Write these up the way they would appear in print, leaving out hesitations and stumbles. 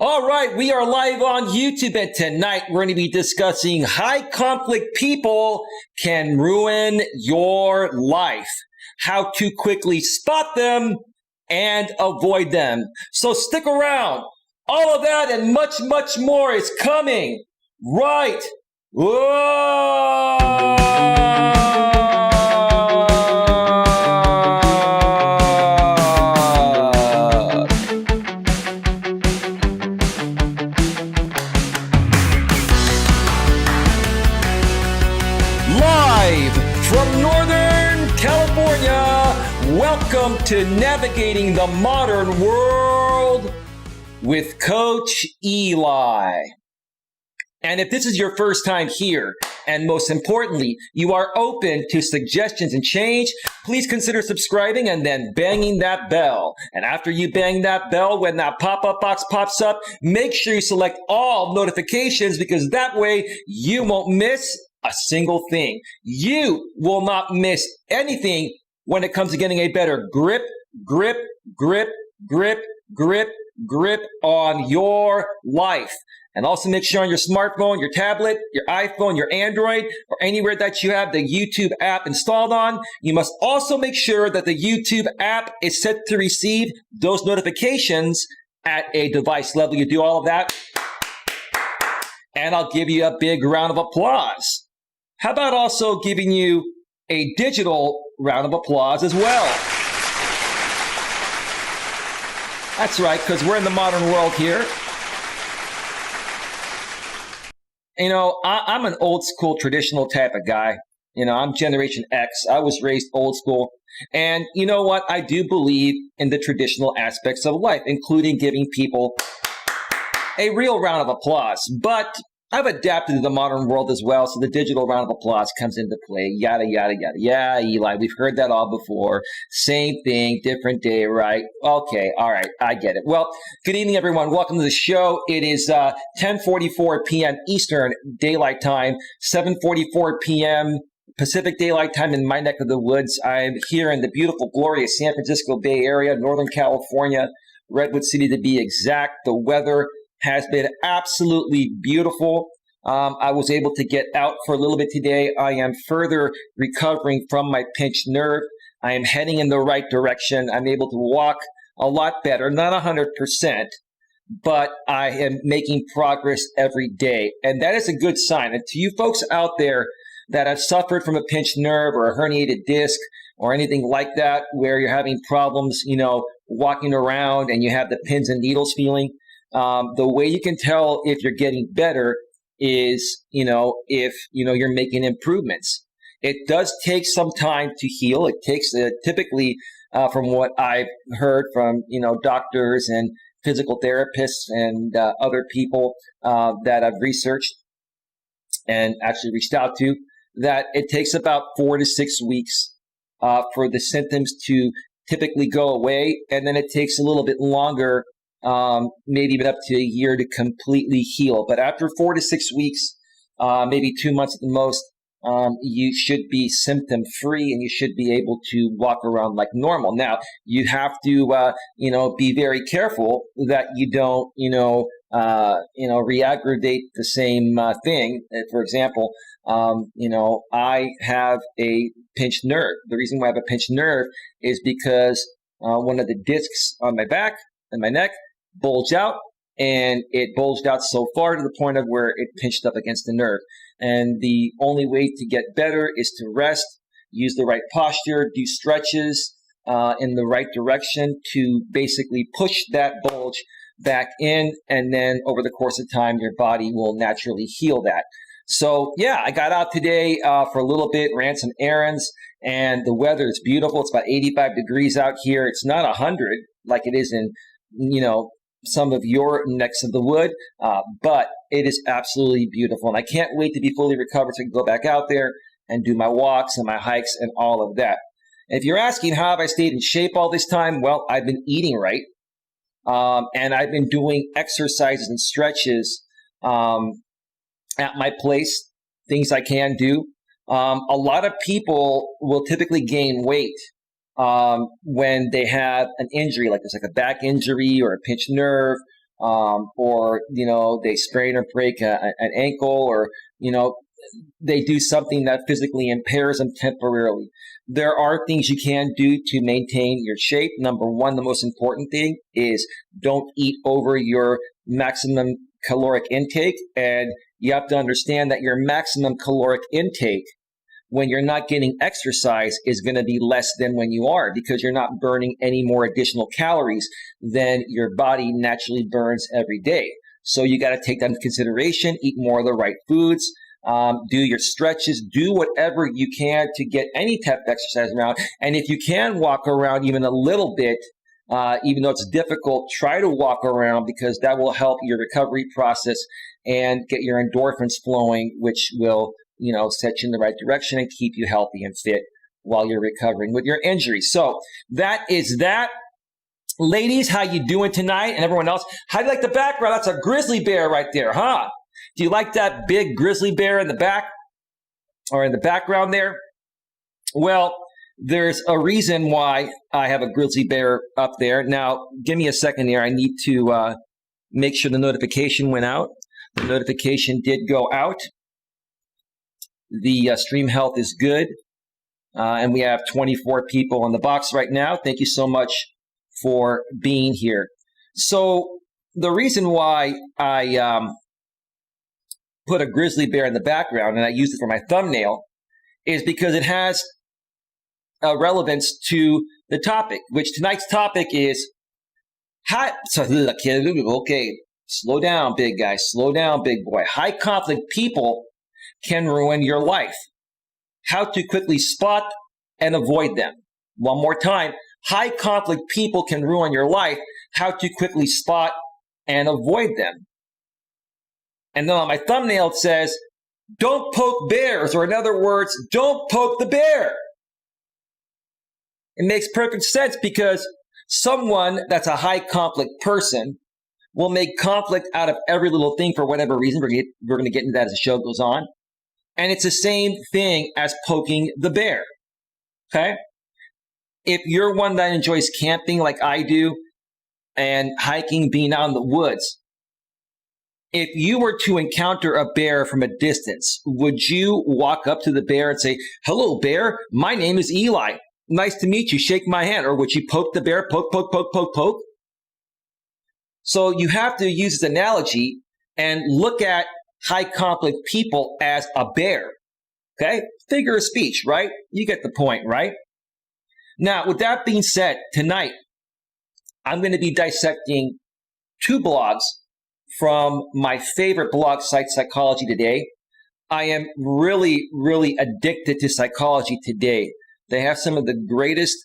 All right, we are live on YouTube, and tonight we're going to be discussing high conflict people can ruin your life, how to quickly spot them and avoid them. So stick around. All of that and much, much more is coming right. Whoa! From Northern California, welcome to Navigating the Modern World with Coach Eli. And if this is your first time here, and most importantly, you are open to suggestions and change, please consider subscribing and then banging that bell. And after you bang that bell, when that pop-up box pops up, make sure you select all notifications, because that way you won't miss a single thing. You will not miss anything when it comes to getting a better grip on your life. And also make sure on your smartphone, your tablet, your iPhone, your Android, or anywhere that you have the YouTube app installed on, you must also make sure that the YouTube app is set to receive those notifications at a device level. You do all of that, and I'll give you a big round of applause. How about also giving you a digital round of applause as well? That's right, because we're in the modern world here. You know, I'm an old school, traditional type of guy. You know, I'm Generation X. I was raised old school. And you know what? I do believe in the traditional aspects of life, including giving people a real round of applause. But I've adapted to the modern world as well, so the digital round of applause comes into play, yada, yada, yada. Yeah, Eli, we've heard that all before. Same thing, different day, right? Okay, all right, I get it. Well, good evening, everyone. Welcome to the show. It is 10:44 p.m. Eastern Daylight Time, 7:44 p.m. Pacific Daylight Time in my neck of the woods. I'm here in the beautiful, glorious San Francisco Bay Area, Northern California, Redwood City to be exact. The weather has been absolutely beautiful. I was able to get out for a little bit today. I am further recovering from my pinched nerve. I am heading in the right direction. I'm able to walk a lot better, not 100%, but I am making progress every day. And that is a good sign. And to you folks out there that have suffered from a pinched nerve or a herniated disc or anything like that, where you're having problems, you know, walking around and you have the pins and needles feeling, the way you can tell if you're getting better is, if, you're making improvements. It does take some time to heal. It takes typically, from what I've heard from, doctors and physical therapists and other people that I've researched and actually reached out to, that it takes about 4 to 6 weeks for the symptoms to typically go away. And then it takes a little bit longer, maybe even up to a year, to completely heal. But after 4 to 6 weeks, maybe 2 months at the most, you should be symptom free and you should be able to walk around like normal. Now, you have to, be very careful that you don't, re-aggravate the same thing. For example, I have a pinched nerve. The reason why I have a pinched nerve is because one of the discs on my back and my neck bulged out, and it bulged out so far to the point of where it pinched up against the nerve. And the only way to get better is to rest, use the right posture, do stretches in the right direction to basically push that bulge back in. And then over the course of time, your body will naturally heal that. So yeah, I got out today for a little bit, ran some errands, and the weather is beautiful. It's about 85 degrees out here. It's not 100 like it is in, some of your necks of the wood, but it is absolutely beautiful. And I can't wait to be fully recovered so I can go back out there and do my walks and my hikes and all of that. And if you're asking how have I stayed in shape all this time, well, I've been eating right. And I've been doing exercises and stretches at my place, things I can do. A lot of people will typically gain weight when they have an injury like this, like a back injury or a pinched nerve or, they sprain or break an ankle, or, they do something that physically impairs them temporarily. There are things you can do to maintain your shape. Number one, the most important thing is don't eat over your maximum caloric intake. And you have to understand that your maximum caloric intake when you're not getting exercise is going to be less than when you are, because you're not burning any more additional calories than your body naturally burns every day. So you got to take that into consideration, eat more of the right foods, do your stretches, do whatever you can to get any type of exercise around. And if you can walk around even a little bit, even though it's difficult, try to walk around, because that will help your recovery process and get your endorphins flowing, which will set you in the right direction and keep you healthy and fit while you're recovering with your injury. So that is that. Ladies, how you doing tonight? And everyone else, how do you like the background? That's a grizzly bear right there, huh? Do you like that big grizzly bear in the back or in the background there? Well, there's a reason why I have a grizzly bear up there. Now, give me a second here. I need to make sure the notification went out. The notification did go out. The stream health is good, and we have 24 people on the box right now. Thank you so much for being here. So the reason why I put a grizzly bear in the background and I used it for my thumbnail is because it has a relevance to the topic, which tonight's topic is so look, okay, slow down, big guy, slow down, big boy. High conflict people can ruin your life. How to quickly spot and avoid them. One more time. High conflict people can ruin your life. How to quickly spot and avoid them. And then on my thumbnail it says, don't poke bears, or in other words, don't poke the bear. It makes perfect sense, because someone that's a high conflict person will make conflict out of every little thing for whatever reason. We're going to get into that as the show goes on. And it's the same thing as poking the bear, okay? If you're one that enjoys camping like I do and hiking, being out in the woods, if you were to encounter a bear from a distance, would you walk up to the bear and say, hello, bear, my name is Eli. Nice to meet you. Shake my hand. Or would you poke the bear? Poke, poke, poke, poke, poke. So you have to use this analogy and look at high conflict people as a bear. Okay? Figure of speech, right? You get the point, right? Now, with that being said, tonight, I'm going to be dissecting two blogs from my favorite blog site, Psychology Today. I am really, really addicted to Psychology Today. They have some of the greatest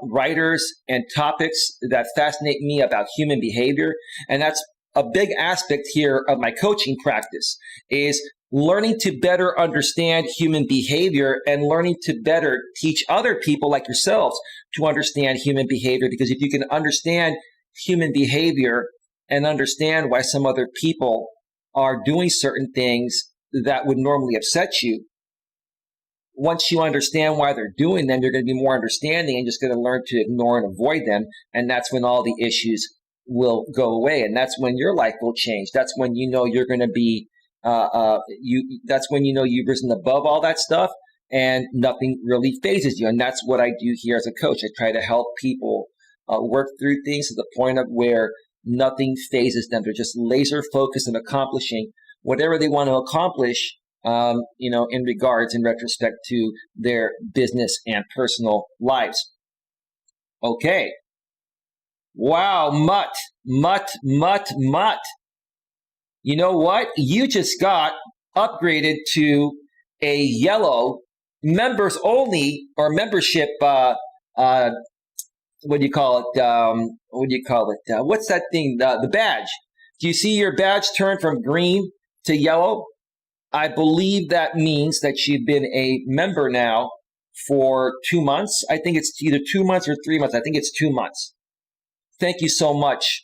writers and topics that fascinate me about human behavior. And that's a big aspect here of my coaching practice, is learning to better understand human behavior and learning to better teach other people like yourselves to understand human behavior. Because if you can understand human behavior and understand why some other people are doing certain things that would normally upset you, once you understand why they're doing them, you're going to be more understanding and just going to learn to ignore and avoid them. And that's when all the issues will go away. And that's when your life will change. That's when you know you're going to be, that's when you know you've risen above all that stuff and nothing really phases you. And that's what I do here as a coach. I try to help people work through things to the point of where nothing phases them. They're just laser focused on accomplishing whatever they want to accomplish, in regards, in retrospect to their business and personal lives. Okay. Wow, Mutt. You know what? You just got upgraded to a yellow members only or membership, what do you call it? What's that thing? The badge. Do you see your badge turn from green to yellow? I believe that means that you've been a member now for 2 months. I think it's either 2 months or 3 months. I think it's 2 months. Thank you so much,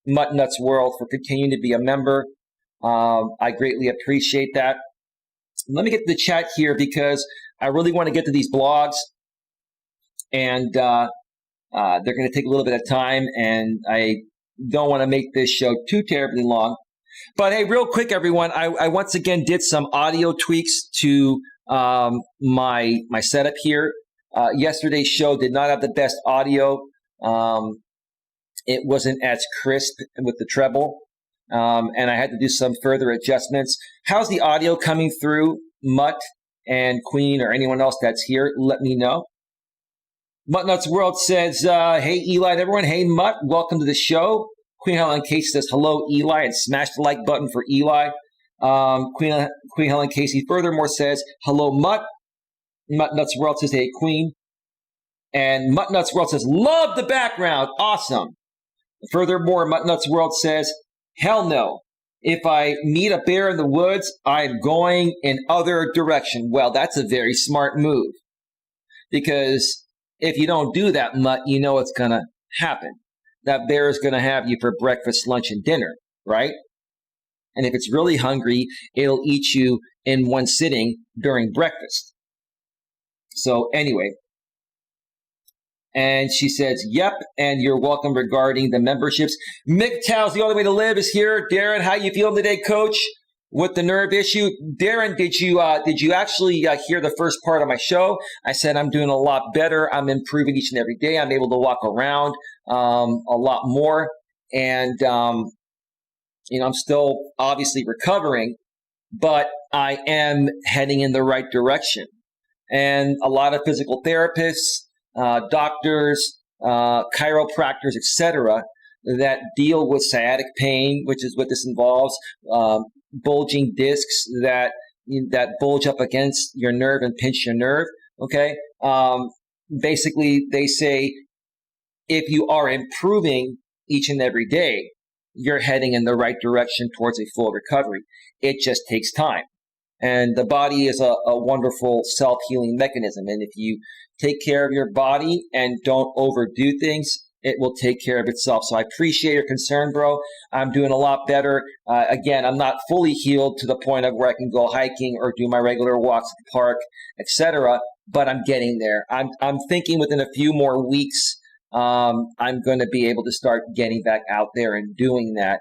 Mutt Nuts World, for continuing to be a member. I greatly appreciate that. Let me get to the chat here because I really want to get to these blogs, and they're going to take a little bit of time, and I don't want to make this show too terribly long. But hey, real quick, everyone, I once again did some audio tweaks to my setup here. Yesterday's show did not have the best audio. It wasn't as crisp with the treble, and I had to do some further adjustments. How's the audio coming through, Mutt and Queen, or anyone else that's here? Let me know. Muttnuts World says, hey, Eli and everyone. Hey, Mutt, welcome to the show. Queen Helen Casey says, hello, Eli, and smash the like button for Eli. Queen Helen Casey furthermore says, hello, Mutt. Muttnuts World says, hey, Queen. And Muttnuts World says, love the background. Awesome. Furthermore, Muttnuts World says, hell no. If I meet a bear in the woods, I'm going in other direction. Well, that's a very smart move. Because if you don't do that, Mutt, you know what's going to happen. That bear is going to have you for breakfast, lunch, and dinner, right? And if it's really hungry, it'll eat you in one sitting during breakfast. So anyway, and she says, yep, and you're welcome regarding the memberships. MGTOW's the only way to live is here. Darren, how you feeling today, Coach? With the nerve issue, Darren, did you actually hear the first part of my show? I said I'm doing a lot better. I'm improving each and every day. I'm able to walk around a lot more, and I'm still obviously recovering, but I am heading in the right direction. And a lot of physical therapists, doctors, chiropractors, etc., that deal with sciatic pain, which is what this involves. Bulging discs that bulge up against your nerve and pinch your nerve. Okay. Basically, they say if you are improving each and every day, you're heading in the right direction towards a full recovery. It just takes time. And the body is a wonderful self-healing mechanism. And if you take care of your body and don't overdo things, it will take care of itself. So I appreciate your concern, bro. I'm doing a lot better. Again, I'm not fully healed to the point of where I can go hiking or do my regular walks at the park, etc. But I'm getting there. I'm thinking within a few more weeks, I'm going to be able to start getting back out there and doing that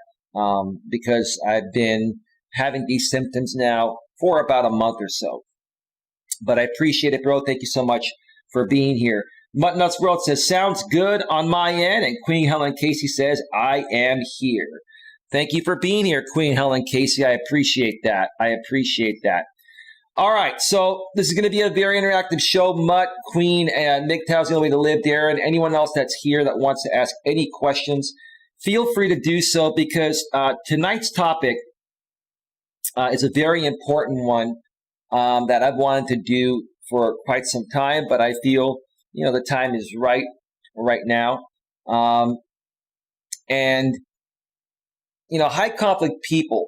because I've been having these symptoms now for about a month or so. But I appreciate it, bro. Thank you so much for being here. Muttnuts World says, sounds good on my end. And Queen Helen Casey says, I am here. Thank you for being here, Queen Helen Casey. I appreciate that. All right, so this is going to be a very interactive show. Mutt, Queen, and MGTOW's the only way to live, Darren. Anyone else that's here that wants to ask any questions, feel free to do so because tonight's topic is a very important one that I've wanted to do for quite some time, but I feel the time is right now. And high conflict people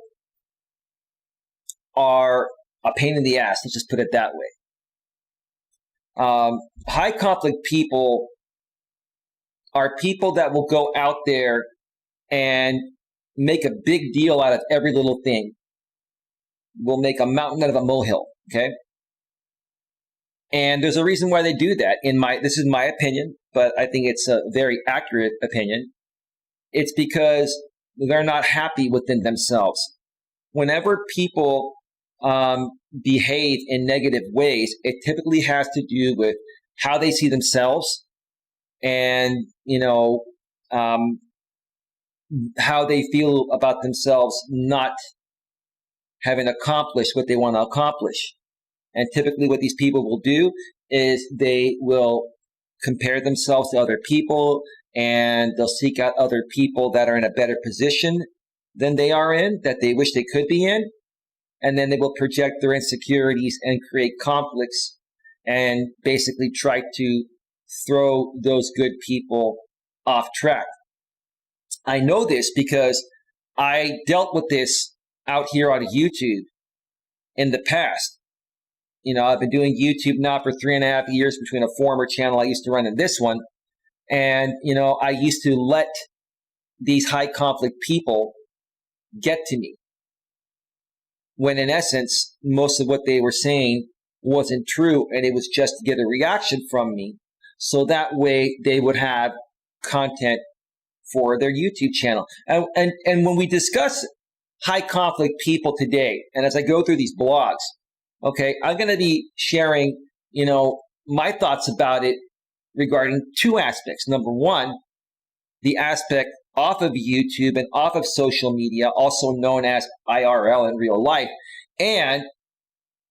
are a pain in the ass. Let's just put it that way. High conflict people are people that will go out there and make a big deal out of every little thing. Will make a mountain out of a molehill. Okay. And there's a reason why they do that. This is my opinion, but I think it's a very accurate opinion. It's because they're not happy within themselves. Whenever people behave in negative ways, it typically has to do with how they see themselves and, how they feel about themselves not having accomplished what they want to accomplish. And typically what these people will do is they will compare themselves to other people and they'll seek out other people that are in a better position than they are in, that they wish they could be in. And then they will project their insecurities and create conflicts and basically try to throw those good people off track. I know this because I dealt with this out here on YouTube in the past. I've been doing YouTube now for 3.5 years between a former channel I used to run and this one. And, I used to let these high conflict people get to me when in essence, most of what they were saying wasn't true. And it was just to get a reaction from me. So that way they would have content for their YouTube channel. And when we discuss high conflict people today, and as I go through these blogs, okay, I'm going to be sharing, my thoughts about it regarding two aspects. Number one, the aspect off of YouTube and off of social media, also known as IRL in real life, and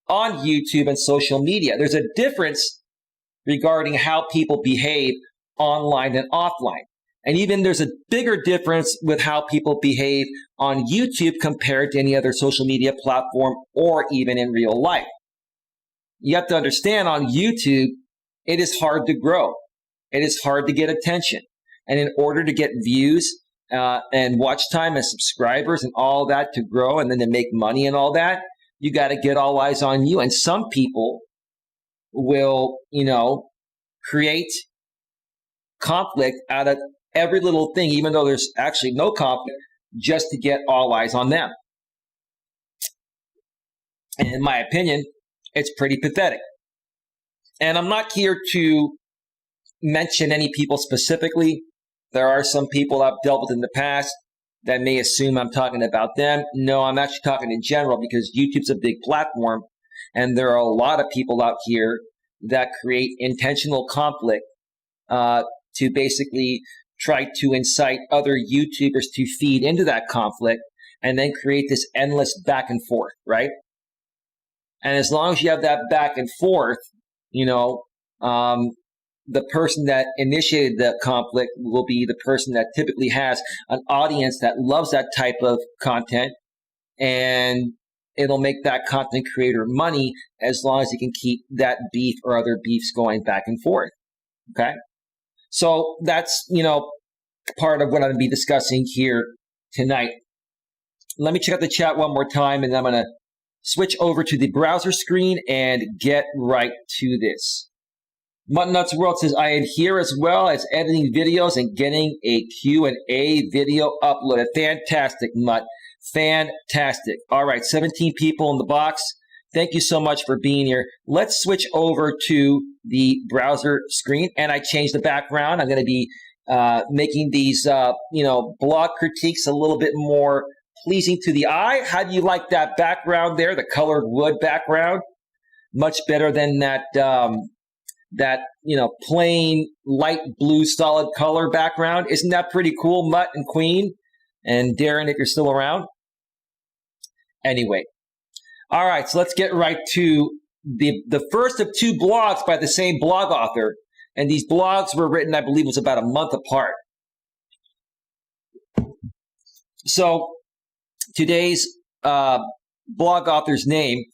on YouTube and social media. There's a difference regarding how people behave online and offline. And even there's a bigger difference with how people behave on YouTube compared to any other social media platform or even in real life. You have to understand, on YouTube, it is hard to grow. It is hard to get attention. And in order to get views and watch time and subscribers and all that to grow and then to make money and all that, you got to get all eyes on you. And some people will, create conflict out of every little thing, even though there's actually no conflict, just to get all eyes on them. And in my opinion, it's pretty pathetic. And I'm not here to mention any people specifically. There are some people I've dealt with in the past that may assume I'm talking about them. No, I'm actually talking in general, because YouTube's a big platform, and there are a lot of people out here that create intentional conflict to basically try to incite other YouTubers to feed into that conflict and then create this endless back and forth, right? And as long as you have that back and forth, the person that initiated the conflict will be the person that typically has an audience that loves that type of content, and it'll make that content creator money as long as he can keep that beef or other beefs going back and forth. Okay? So that's, part of what I'm going to be discussing here tonight. Let me check out the chat one more time, and then I'm going to switch over to the browser screen and get right to this. Mutton Nuts World says, I adhere as well as editing videos and getting a Q&A video uploaded. Fantastic, Mutt. Fantastic. All right, 17 people in the box. Thank you so much for being here. Let's switch over to the browser screen, and I changed the background. I'm going to be making these, blog critiques a little bit more pleasing to the eye. How do you like that background there, the colored wood background? Much better than that plain light blue solid color background. Isn't that pretty cool, Mutt and Queen? And Darren, if you're still around. Anyway. All right, so let's get right to the first of two blogs by the same blog author. And these blogs were written, I believe, was about a month apart. So today's blog author's name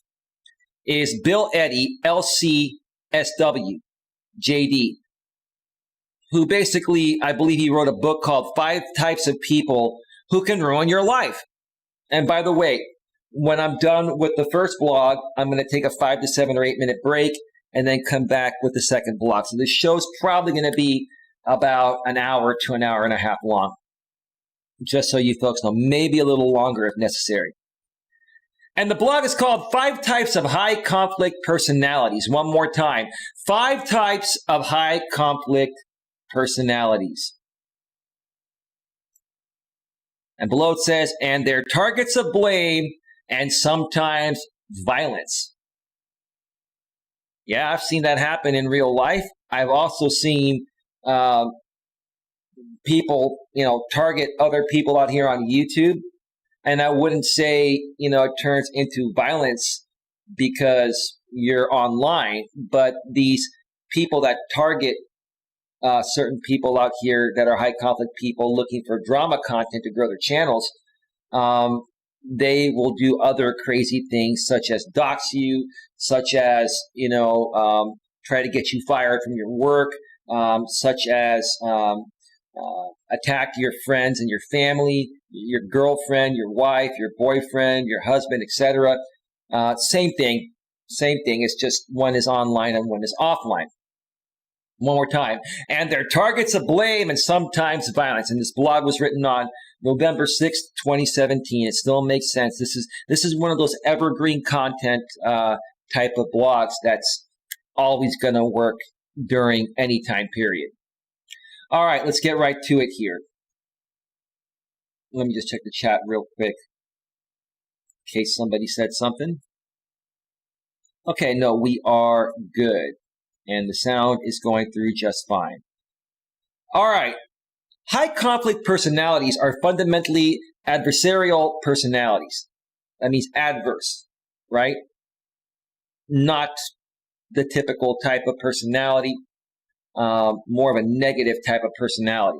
is Bill Eddy, LCSW, JD, who basically, I believe he wrote a book called 5 Types of People Who Can Ruin Your Life. And by the way, when I'm done with the first blog, I'm going to take a 5 to 7 or 8 minute break and then come back with the second blog. So this show's probably going to be about an hour to an hour and a half long, just so you folks know, maybe a little longer if necessary. And the blog is called 5 Types of High Conflict Personalities. One more time, 5 Types of High Conflict Personalities. And below it says, and their targets of blame and sometimes violence. Yeah, I've seen that happen in real life. I've also seen people, target other people out here on YouTube. And I wouldn't say, it turns into violence because you're online, but these people that target certain people out here that are high conflict people looking for drama content to grow their channels, they will do other crazy things such as dox you, such as, try to get you fired from your work, such as attack your friends and your family, your girlfriend, your wife, your boyfriend, your husband, etc. Same thing. It's just one is online and one is offline. One more time. And they're targets of blame and sometimes violence. And this blog was written on November 6th, 2017. It still makes sense. This is one of those evergreen content type of blogs that's always going to work during any time period. All right, let's get right to it here. Let me just check the chat real quick in case somebody said something. Okay, no, we are good. And the sound is going through just fine. All right. High conflict personalities are fundamentally adversarial personalities. That means adverse, right? Not the typical type of personality, more of a negative type of personality.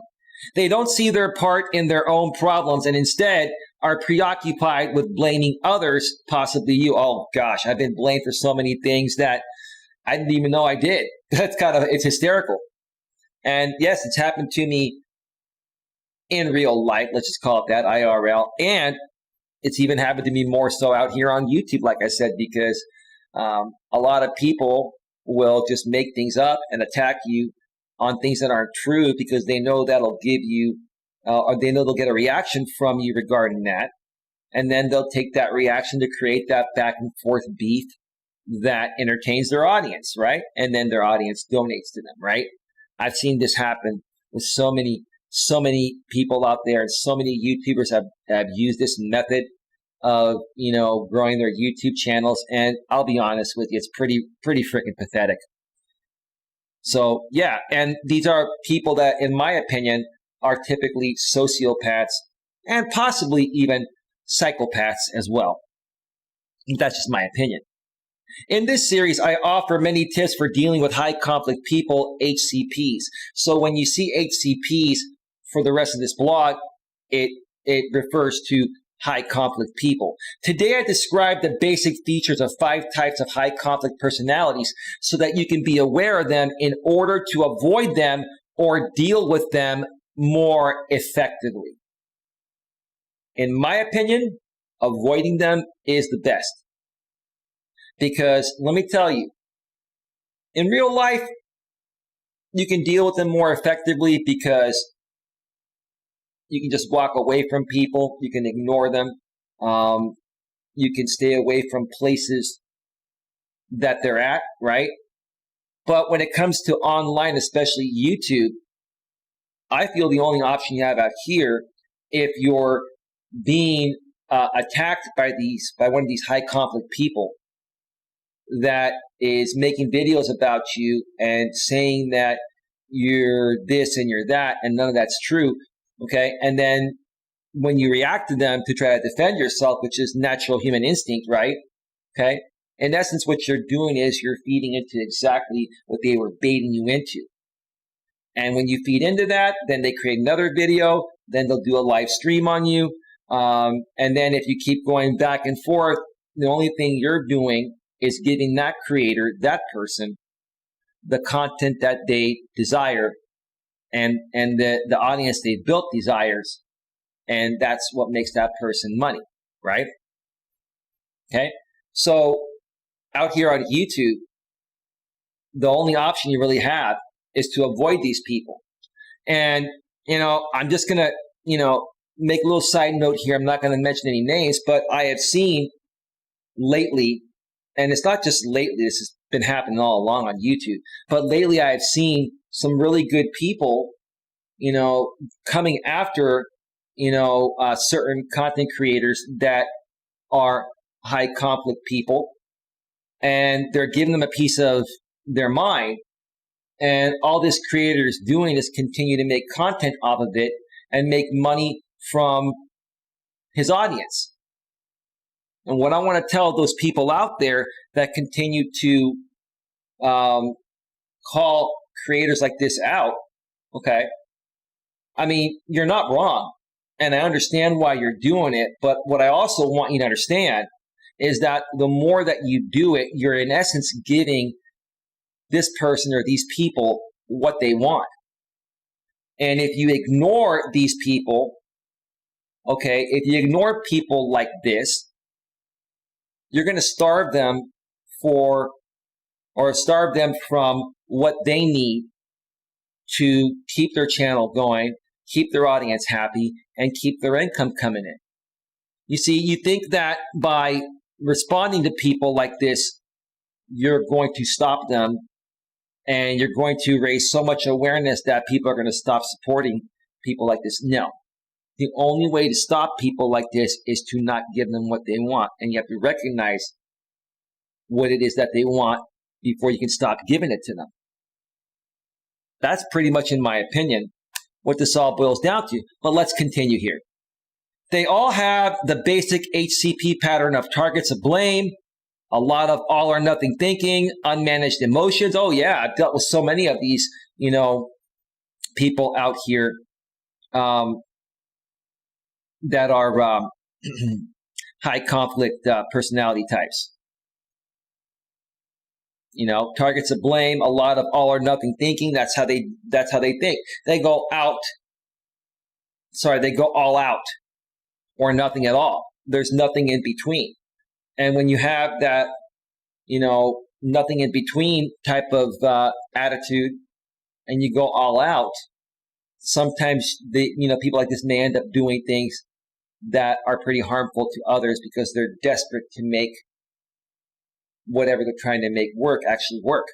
They don't see their part in their own problems and instead are preoccupied with blaming others, possibly you. Oh gosh, I've been blamed for so many things that I didn't even know I did. It's hysterical. And yes, it's happened to me in real life, let's just call it that, IRL. And it's even happened to me more so out here on YouTube, like I said, because a lot of people will just make things up and attack you on things that aren't true because they know that'll give you, or they know they'll get a reaction from you regarding that. And then they'll take that reaction to create that back and forth beef that entertains their audience, right? And then their audience donates to them, right? I've seen this happen with so many people out there, and so many YouTubers have used this method of, growing their YouTube channels. And I'll be honest with you, it's pretty freaking pathetic. So yeah, and these are people that, in my opinion, are typically sociopaths and possibly even psychopaths as well. That's just my opinion. In this series, I offer many tips for dealing with high conflict people, HCPs. So when you see HCPs for the rest of this blog, it refers to high conflict people. Today, I describe the basic features of 5 types of high conflict personalities so that you can be aware of them in order to avoid them or deal with them more effectively. In my opinion, avoiding them is the best. Because let me tell you, in real life, you can deal with them more effectively because you can just walk away from people. You can ignore them. You can stay away from places that they're at, right? But when it comes to online, especially YouTube, I feel the only option you have out here, if you're being attacked by one of these high conflict people that is making videos about you and saying that you're this and you're that, and none of that's true. Okay. And then when you react to them to try to defend yourself, which is natural human instinct, right? Okay. In essence, what you're doing is you're feeding into exactly what they were baiting you into. And when you feed into that, then they create another video, then they'll do a live stream on you. And then if you keep going back and forth, the only thing you're doing is giving that creator, that person, the content that they desire and the audience they built desires. And that's what makes that person money, right? Okay. So out here on YouTube, the only option you really have is to avoid these people. And, I'm just going to, make a little side note here. I'm not going to mention any names, but I have seen lately, and it's not just lately, this has been happening all along on YouTube, but lately I have seen some really good people, coming after, certain content creators that are high conflict people, and they're giving them a piece of their mind. And all this creator is doing is continue to make content off of it and make money from his audience. And what I want to tell those people out there that continue to call creators like this out, okay, I mean, you're not wrong. And I understand why you're doing it. But what I also want you to understand is that the more that you do it, you're in essence giving this person or these people what they want. And if you ignore these people, okay, if you ignore people like this, you're going to starve them from what they need to keep their channel going, keep their audience happy, and keep their income coming in. You see, you think that by responding to people like this, you're going to stop them and you're going to raise so much awareness that people are going to stop supporting people like this. No, The only way to stop people like this is to not give them what they want. And you have to recognize what it is that they want before you can stop giving it to them. That's pretty much, in my opinion, what this all boils down to. But let's continue here. They all have the basic HCP pattern of targets of blame, a lot of all or nothing thinking, unmanaged emotions. Oh yeah, I've dealt with so many of these, people out here that are high conflict personality types. Targets of blame, a lot of all or nothing thinking. That's how they think. They go all out or nothing at all. There's nothing in between. And when you have that, nothing in between type of attitude and you go all out, sometimes people like this may end up doing things that are pretty harmful to others because they're desperate to make whatever they're trying to make work actually work.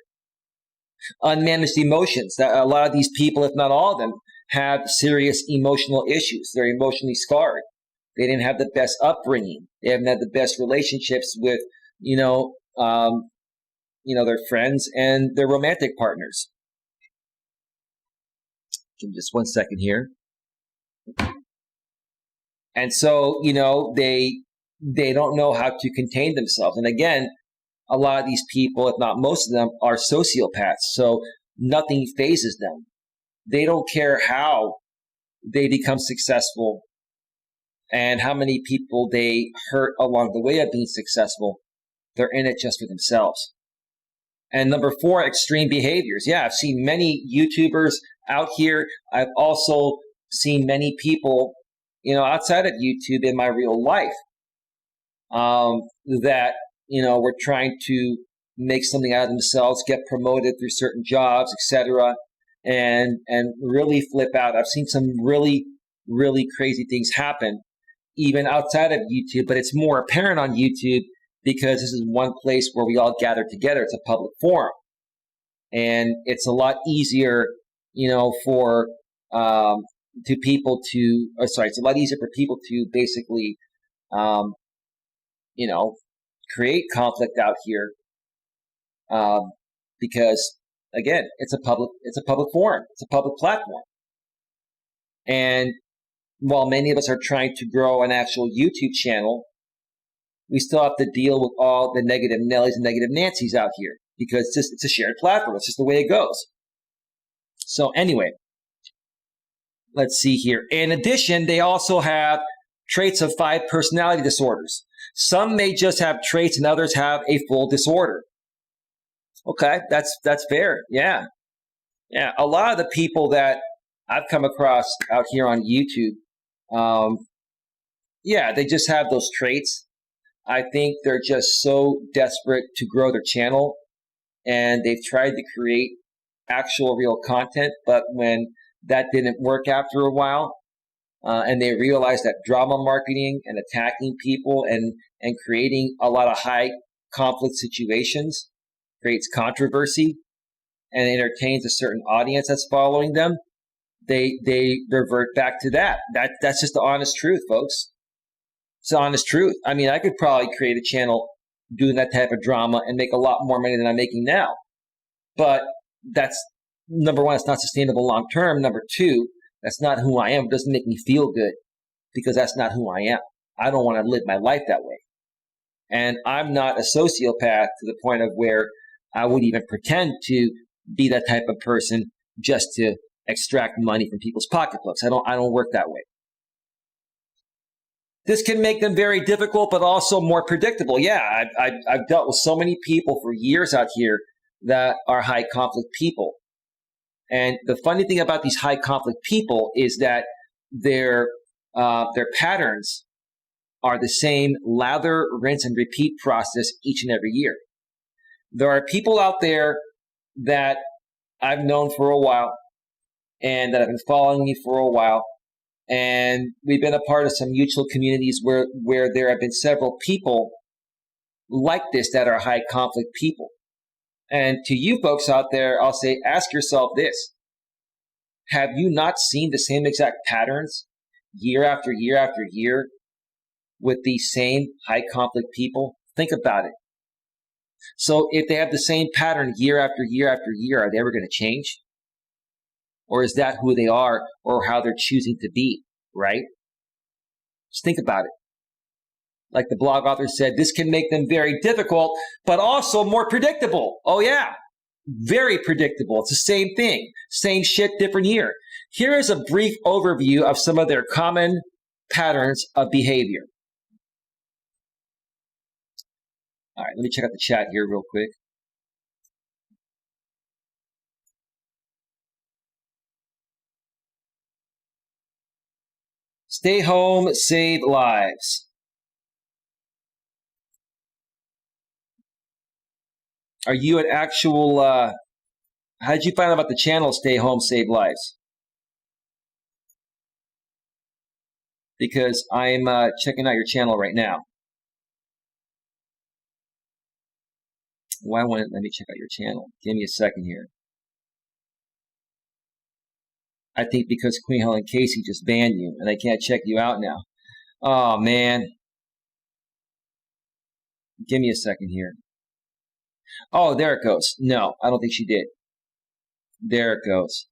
Unmanaged emotions. A lot of these people, if not all of them, have serious emotional issues. They're emotionally scarred. They didn't have the best upbringing. They haven't had the best relationships with, their friends and their romantic partners. Give me just 1 second here. And so, they don't know how to contain themselves. And again, a lot of these people, if not most of them, are sociopaths. So nothing phases them. They don't care how they become successful and how many people they hurt along the way of being successful. They're in it just for themselves. And number 4, extreme behaviors. Yeah, I've seen many YouTubers out here. I've also seen many people, outside of YouTube in my real life that, were trying to make something out of themselves, get promoted through certain jobs, etc., and really flip out. I've seen some really, really crazy things happen even outside of YouTube, but it's more apparent on YouTube because this is one place where we all gather together. It's a public forum. And it's a lot easier, for it's a lot easier for people to basically, create conflict out here because, again, it's a public forum. It's a public platform. And while many of us are trying to grow an actual YouTube channel, we still have to deal with all the negative Nellies and negative Nancys out here because it's a shared platform. It's just the way it goes. So anyway, let's see here. In addition, they also have traits of 5 personality disorders. Some may just have traits and others have a full disorder. Okay, that's fair. Yeah. A lot of the people that I've come across out here on YouTube, they just have those traits. I think they're just so desperate to grow their channel and they've tried to create actual real content, but when that didn't work after a while, and they realized that drama marketing and attacking people and creating a lot of high conflict situations creates controversy and entertains a certain audience that's following them, they revert back to that. That's just the honest truth, folks. It's the honest truth. I mean, I could probably create a channel doing that type of drama and make a lot more money than I'm making now. But that's, number 1, it's not sustainable long term. Number 2, that's not who I am. It doesn't make me feel good because that's not who I am. I don't want to live my life that way. And I'm not a sociopath to the point of where I would even pretend to be that type of person just to extract money from people's pocketbooks. I don't work that way. This can make them very difficult, but also more predictable. Yeah, I've dealt with so many people for years out here that are high conflict people. And the funny thing about these high conflict people is that their patterns are the same lather, rinse, and repeat process each and every year. There are people out there that I've known for a while and that have been following me for a while. And we've been a part of some mutual communities where there have been several people like this that are high conflict people. And to you folks out there, I'll say, ask yourself this. Have you not seen the same exact patterns year after year after year with these same high conflict people? Think about it. So if they have the same pattern year after year after year, are they ever going to change? Or is that who they are or how they're choosing to be, right? Just think about it. Like the blog author said, this can make them very difficult, but also more predictable. Oh yeah, very predictable. It's the same thing. Same shit, different year. Here is a brief overview of some of their common patterns of behavior. All right, let me check out the chat here real quick. Stay home, save lives. Are you an actual, how did you find out about the channel Stay Home, Save Lives? Because I'm checking out your channel right now. Let me check out your channel. Give me a second here. I think because Queen Helen Casey just banned you and I can't check you out now. Oh, man. Give me a second here. Oh, there it goes. No, I don't think she did. There it goes.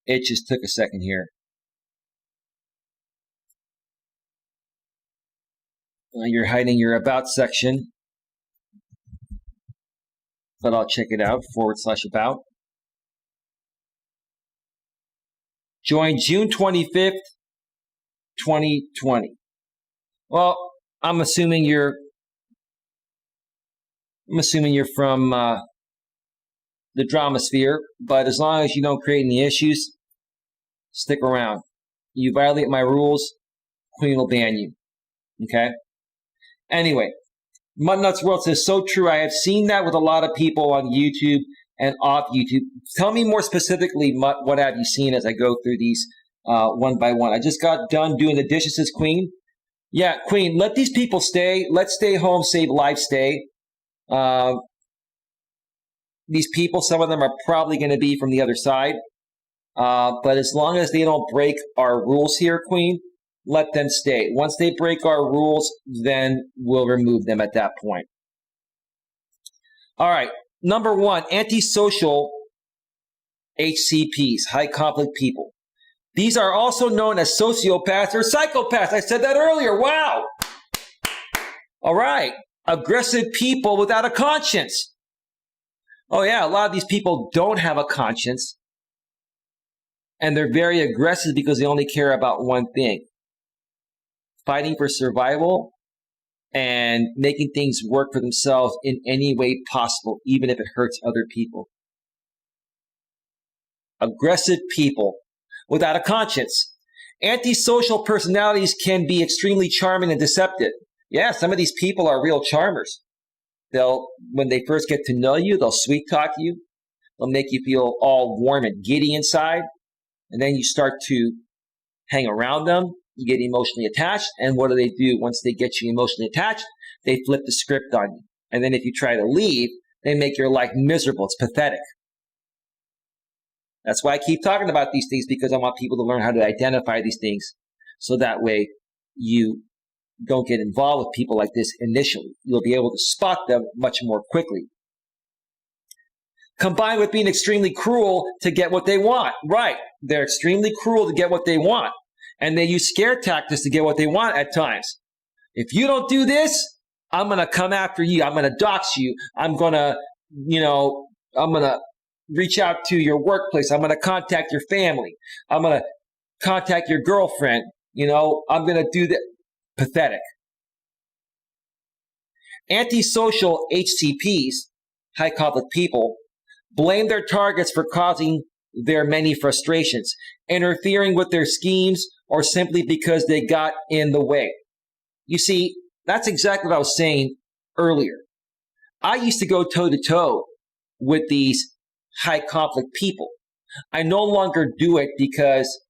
It just took a second here. You're hiding your About section. But I'll check it out, /about. Joined June 25th, 2020. Well, I'm assuming you're from the drama sphere, but as long as you don't create any issues, stick around. You violate my rules, Queen will ban you. Okay? Anyway, Mud Nuts World says, so true. I have seen that with a lot of people on YouTube and off YouTube. Tell me more specifically, Mutt, what have you seen as I go through these one by one? I just got done doing the dishes, says Queen. Yeah, Queen, let these people stay. Let's stay home, save lives, stay. These people, some of them are probably going to be from the other side. But as long as they don't break our rules here, Queen, let them stay. Once they break our rules, then we'll remove them at that point. All right. Number one, antisocial HCPs, high conflict people. These are also known as sociopaths or psychopaths. I said that earlier. Wow. All right. Aggressive people without a conscience. Oh, yeah. A lot of these people don't have a conscience. And they're very aggressive because they only care about one thing. Fighting for survival and making things work for themselves in any way possible, even if it hurts other people. Aggressive people without a conscience. Antisocial personalities can be extremely charming and deceptive. Yeah, some of these people are real charmers. When they first get to know you, they'll sweet talk you. They'll make you feel all warm and giddy inside. And then you start to hang around them. You get emotionally attached. And what do? Once they get you emotionally attached, they flip the script on you. And then if you try to leave, they make your life miserable. It's pathetic. That's why I keep talking about these things, because I want people to learn how to identify these things so that way you don't get involved with people like this initially. You'll be able to spot them much more quickly. Combined with being extremely cruel to get what they want. Right. They're extremely cruel to get what they want. And they use scare tactics to get what they want at times. If you don't do this, I'm going to come after you. I'm going to dox you. I'm going to reach out to your workplace. I'm going to contact your family. I'm going to contact your girlfriend. I'm going to do that. Pathetic. Antisocial HCPs, high conflict people, blame their targets for causing their many frustrations, interfering with their schemes, or simply because they got in the way. You see, that's exactly what I was saying earlier. I used to go toe-to-toe with these high conflict people. I no longer do it because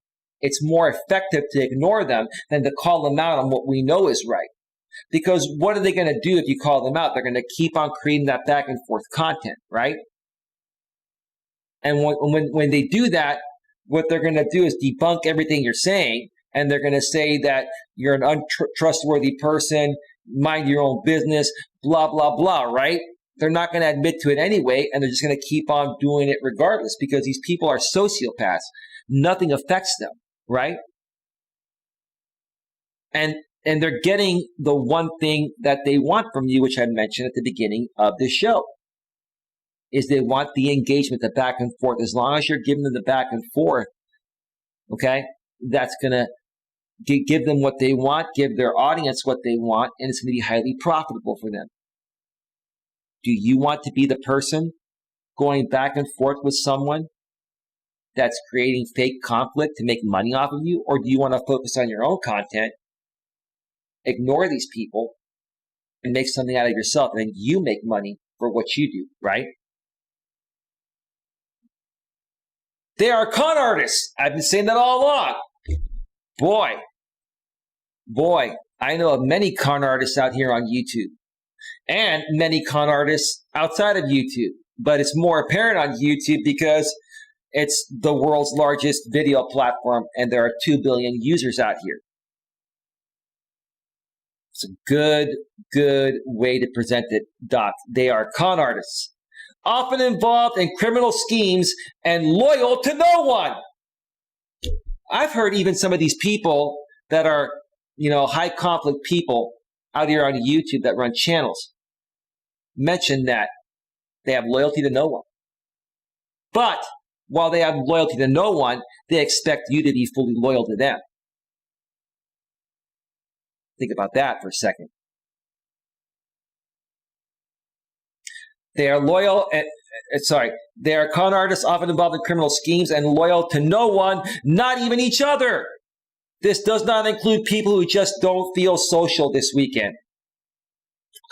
it's more effective to ignore them than to call them out on what we know is right. Because what are they going to do if you call them out? They're going to keep on creating that back and forth content, right? And when they do that, what they're going to do is debunk everything you're saying, and they're going to say that you're an untrustworthy person, mind your own business, blah, blah, blah, right? They're not going to admit to it anyway, and they're just going to keep on doing it regardless because these people are sociopaths. Nothing affects them, right? And they're getting the one thing that they want from you, which I mentioned at the beginning of this show, is they want the engagement, the back and forth. As long as you're giving them the back and forth, okay, that's going to give them what they want, give their audience what they want, and it's going to be highly profitable for them. Do you want to be the person going back and forth with someone that's creating fake conflict to make money off of you? Or do you want to focus on your own content, ignore these people, and make something out of yourself, and then you make money for what you do, right? They are con artists. I've been saying that all along. Boy, I know of many con artists out here on YouTube and many con artists outside of YouTube, but it's more apparent on YouTube because it's the world's largest video platform and there are 2 billion users out here. It's a good way to present it, Doc. They are con artists, often involved in criminal schemes and loyal to no one. I've heard even some of these people that are, high conflict people out here on YouTube that run channels mention that they have loyalty to no one. But while they have loyalty to no one, they expect you to be fully loyal to them. Think about that for a second. They are they are con artists often involved in criminal schemes and loyal to no one, not even each other. This does not include people who just don't feel social this weekend.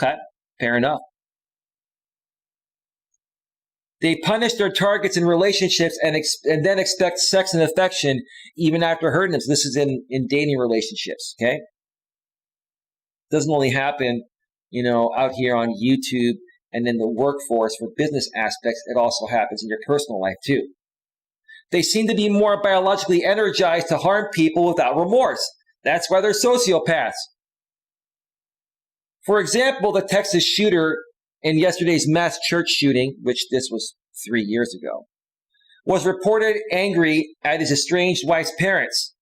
Okay, fair enough. They punish their targets in relationships and then expect sex and affection even after hurting them. So this is in dating relationships, okay? Doesn't only happen, out here on YouTube and in the workforce for business aspects. It also happens in your personal life too. They seem to be more biologically energized to harm people without remorse. That's why they're sociopaths. For example, the Texas shooter in yesterday's mass church shooting, which this was 3 years ago, was reported angry at his estranged wife's parents,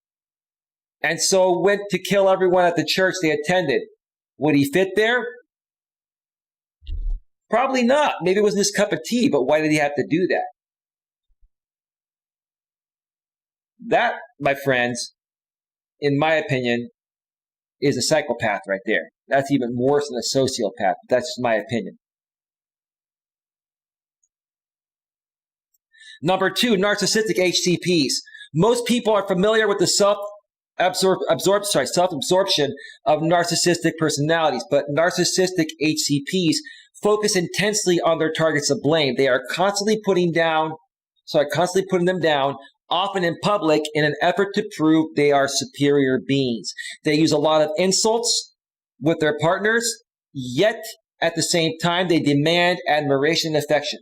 and so went to kill everyone at the church they attended. Would he fit there? Probably not. Maybe it wasn't his cup of tea, but why did he have to do that? That, my friends, in my opinion, is a psychopath right there. That's even worse than a sociopath. That's just my opinion. Number 2, narcissistic HCPs. Most people are familiar with the self-absorption of narcissistic personalities, but narcissistic HCPs focus intensely on their targets of blame. They are constantly putting them down, often in public, in an effort to prove they are superior beings. They use a lot of insults with their partners, yet at the same time, they demand admiration and affection.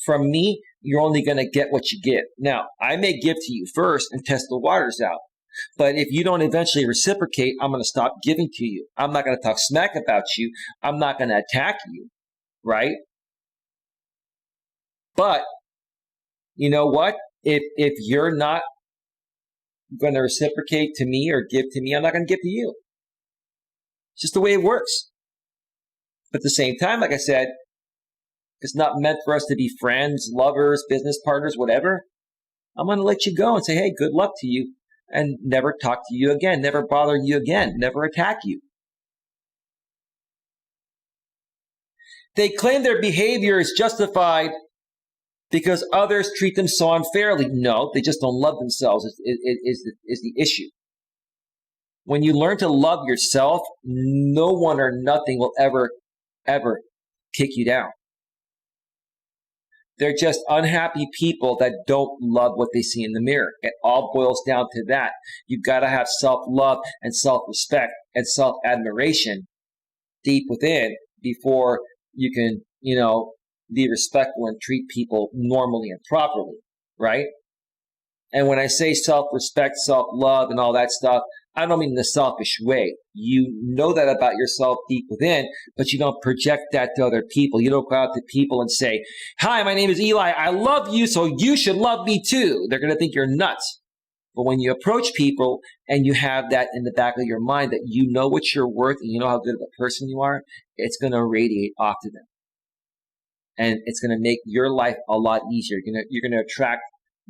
From me, you're only going to get what you give. Now, I may give to you first and test the waters out. But if you don't eventually reciprocate, I'm going to stop giving to you. I'm not going to talk smack about you. I'm not going to attack you, right? But you know what? If you're not going to reciprocate to me or give to me, I'm not going to give to you. It's just the way it works. But at the same time, like I said, it's not meant for us to be friends, lovers, business partners, whatever. I'm going to let you go and say, hey, good luck to you, and never talk to you again, never bother you again, never attack you. They claim their behavior is justified because others treat them so unfairly. No, they just don't love themselves is the issue. When you learn to love yourself, no one or nothing will ever kick you down. They're just unhappy people that don't love what they see in the mirror. It all boils down to that. You've got to have self-love and self-respect and self-admiration deep within before you can, be respectful and treat people normally and properly, right? And when I say self-respect, self-love, and all that stuff, I don't mean in a selfish way. You know that about yourself deep within, but you don't project that to other people. You don't go out to people and say, hi, my name is Eli. I love you, so you should love me too. They're going to think you're nuts. But when you approach people and you have that in the back of your mind that you know what you're worth and you know how good of a person you are, it's going to radiate off to them. And it's going to make your life a lot easier. You're going to attract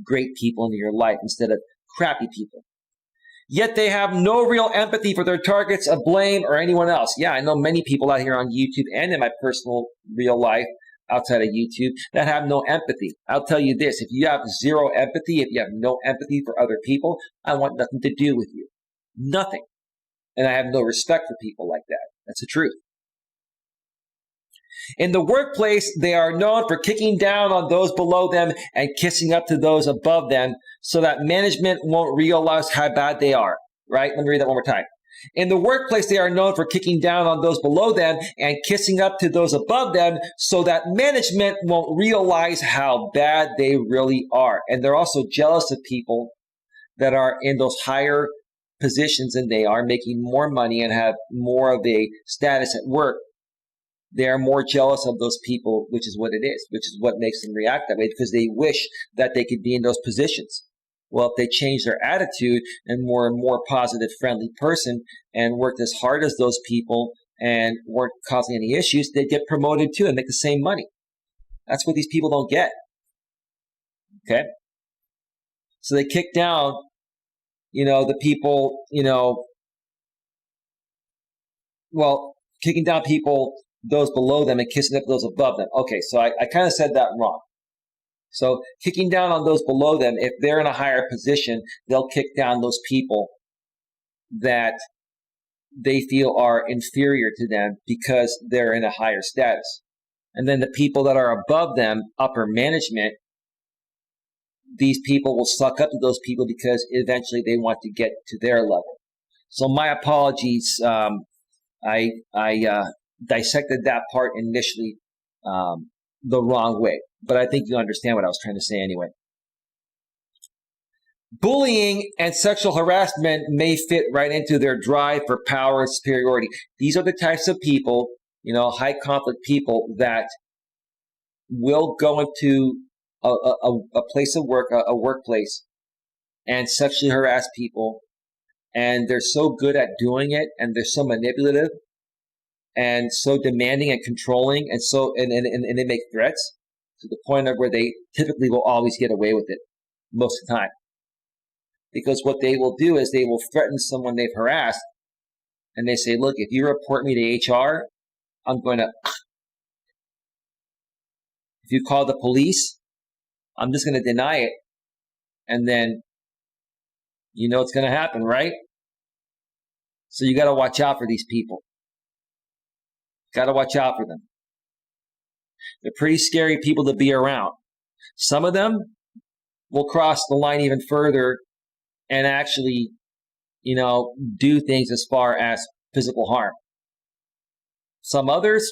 great people into your life instead of crappy people. Yet they have no real empathy for their targets of blame or anyone else. Yeah, I know many people out here on YouTube and in my personal real life outside of YouTube that have no empathy. I'll tell you this, if you have zero empathy, if you have no empathy for other people, I want nothing to do with you. Nothing. And I have no respect for people like that. That's the truth. In the workplace, they are known for kicking down on those below them and kissing up to those above them so that management won't realize how bad they are, right? Let me read that one more time. In the workplace, they are known for kicking down on those below them and kissing up to those above them so that management won't realize how bad they really are. And they're also jealous of people that are in those higher positions than they are, making more money and have more of a status at work. They are more jealous of those people, which is what it is, which is what makes them react that way, because they wish that they could be in those positions. Well, if they change their attitude and more positive, friendly person and worked as hard as those people and weren't causing any issues, they'd get promoted too and make the same money. That's what these people don't get. Okay? So they kick down, the people, kicking down people, those below them and kissing up those above them. Okay, so I kind of said that wrong. So kicking down on those below them, if they're in a higher position, they'll kick down those people that they feel are inferior to them because they're in a higher status. And then the people that are above them, upper management, these people will suck up to those people because eventually they want to get to their level. So my apologies. I dissected that part initially the wrong way. But I think you understand what I was trying to say anyway. Bullying and sexual harassment may fit right into their drive for power and superiority. These are the types of people, high conflict people that will go into a place of work, a workplace, and sexually harass people. And they're so good at doing it, and they're so manipulative and so demanding and controlling, and they make threats to the point of where they typically will always get away with it most of the time. Because what they will do is they will threaten someone they've harassed, and they say, look, if you report me to HR, I'm going to, if you call the police, I'm just going to deny it. And then, it's going to happen, right? So you got to watch out for these people. Got to watch out for them. They're pretty scary people to be around. Some of them will cross the line even further and actually, do things as far as physical harm. Some others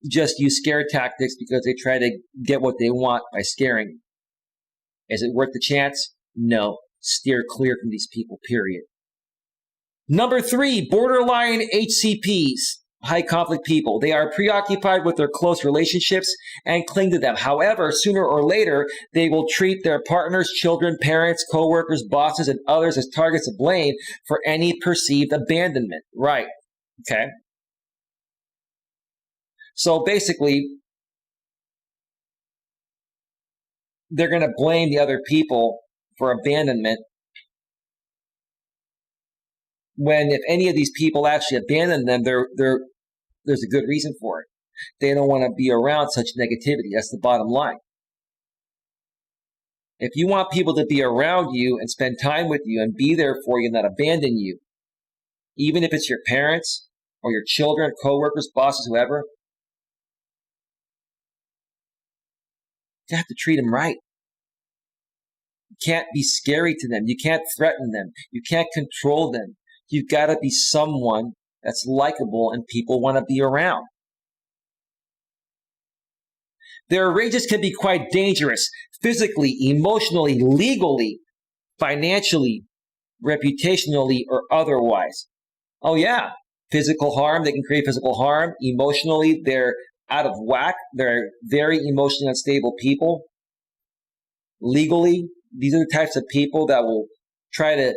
just use scare tactics because they try to get what they want by scaring you. Is it worth the chance? No. Steer clear from these people, period. Number 3, borderline HCPs. High conflict people. They are preoccupied with their close relationships and cling to them. However, sooner or later, they will treat their partners, children, parents, coworkers, bosses, and others as targets of blame for any perceived abandonment. Right. Okay. So basically, they're going to blame the other people for abandonment when if any of these people actually abandon them, there's a good reason for it. They don't want to be around such negativity. That's the bottom line. If you want people to be around you and spend time with you and be there for you and not abandon you, even if it's your parents or your children, coworkers, bosses, whoever, you have to treat them right. You can't be scary to them. You can't threaten them. You can't control them. You've got to be someone that's likable and people want to be around. Their rages can be quite dangerous, physically, emotionally, legally. financially, reputationally, or otherwise. Oh yeah, physical harm, they can create physical harm. Emotionally, they're out of whack. They're very emotionally unstable people. Legally, these are the types of people that will try to,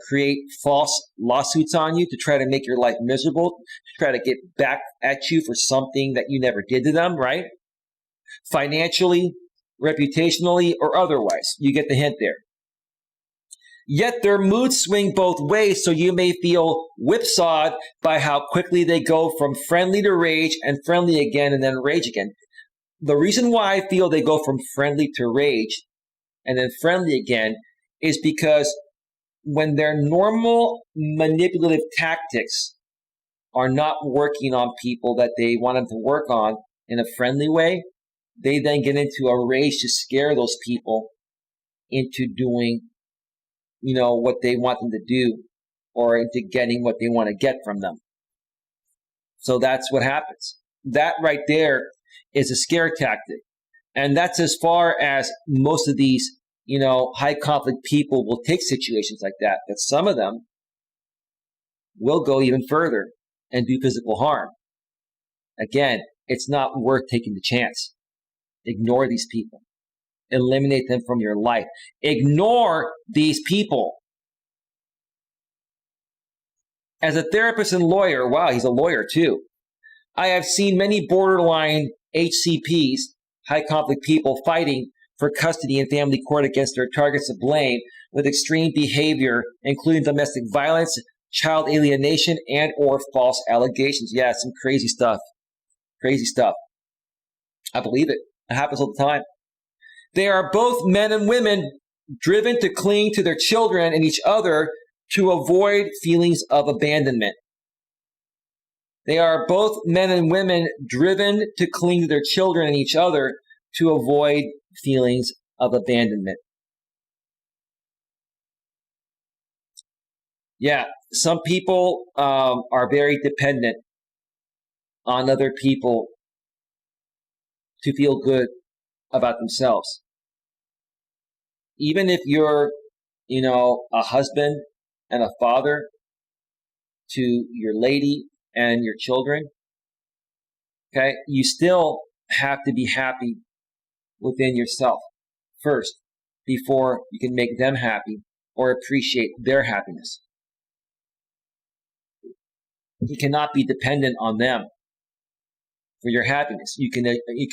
create false lawsuits on you to try to make your life miserable, to try to get back at you for something that you never did to them, right? Financially, reputationally, or otherwise. You get the hint there. Yet their moods swing both ways, so you may feel whipsawed by how quickly they go from friendly to rage and friendly again and then rage again. The reason why I feel they go from friendly to rage and then friendly again is because when their normal manipulative tactics are not working on people that they want them to work on in a friendly way, they then get into a rage to scare those people into doing, what they want them to do, or into getting what they want to get from them. So that's what happens. That right there is a scare tactic. And that's as far as most of these, high conflict people will take situations like that. But some of them will go even further and do physical harm. Again, it's not worth taking the chance. Ignore these people. Eliminate them from your life. Ignore these people. As a therapist and lawyer, wow, he's a lawyer too. I have seen many borderline HCPs, high conflict people, fighting for custody in family court against their targets of blame with extreme behavior, including domestic violence, child alienation, and or false allegations. Yeah, some crazy stuff. Crazy stuff. I believe it. It happens all the time. They are both men and women driven to cling to their children and each other to avoid feelings of abandonment. They are both men and women driven to cling to their children and each other to avoid feelings of abandonment. Yeah, some people are very dependent on other people to feel good about themselves. Even if you're, a husband and a father to your lady and your children, okay, you still have to be happy within yourself first before you can make them happy or appreciate their happiness. You cannot be dependent on them for your happiness. You can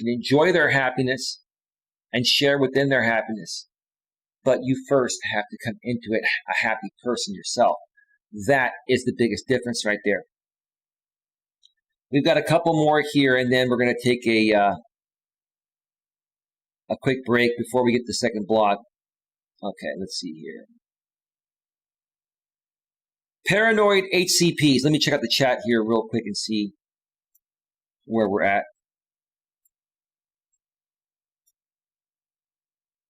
enjoy their happiness and share within their happiness, but you first have to come into it a happy person yourself. That is the biggest difference right there. We've got a couple more here, and then we're going to take a quick break before we get to the second blog. Okay, let's see here. Paranoid HCPs. Let me check out the chat here real quick and see where we're at.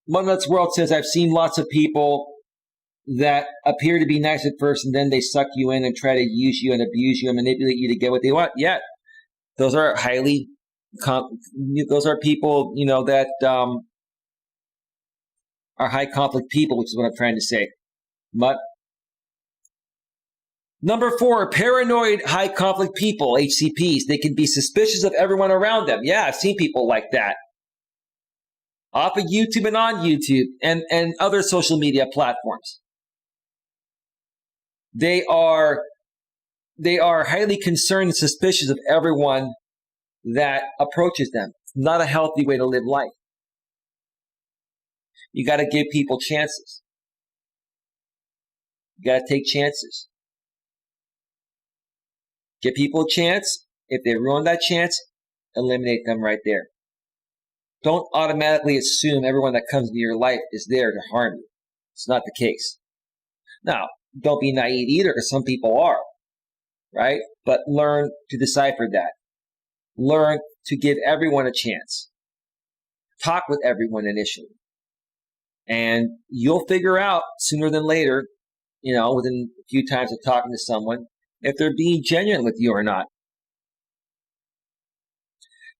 One Nuts World says, I've seen lots of people that appear to be nice at first, and then they suck you in and try to use you and abuse you and manipulate you to get what they want. Yeah, those are those are people, that are high conflict people, which is what I'm trying to say. But number 4, paranoid high conflict people, HCPs. They can be suspicious of everyone around them. Yeah, I've seen people like that. Off of YouTube and on YouTube and other social media platforms. They are highly concerned and suspicious of everyone that approaches them. It's not a healthy way to live life. You got to give people chances. You got to take chances. Give people a chance. If they ruin that chance, eliminate them right there. Don't automatically assume everyone that comes into your life is there to harm you. It's not the case. Now, don't be naive either, because some people are, right? But learn to decipher that. Learn to give everyone a chance. Talk with everyone initially. And you'll figure out sooner than later, within a few times of talking to someone, if they're being genuine with you or not.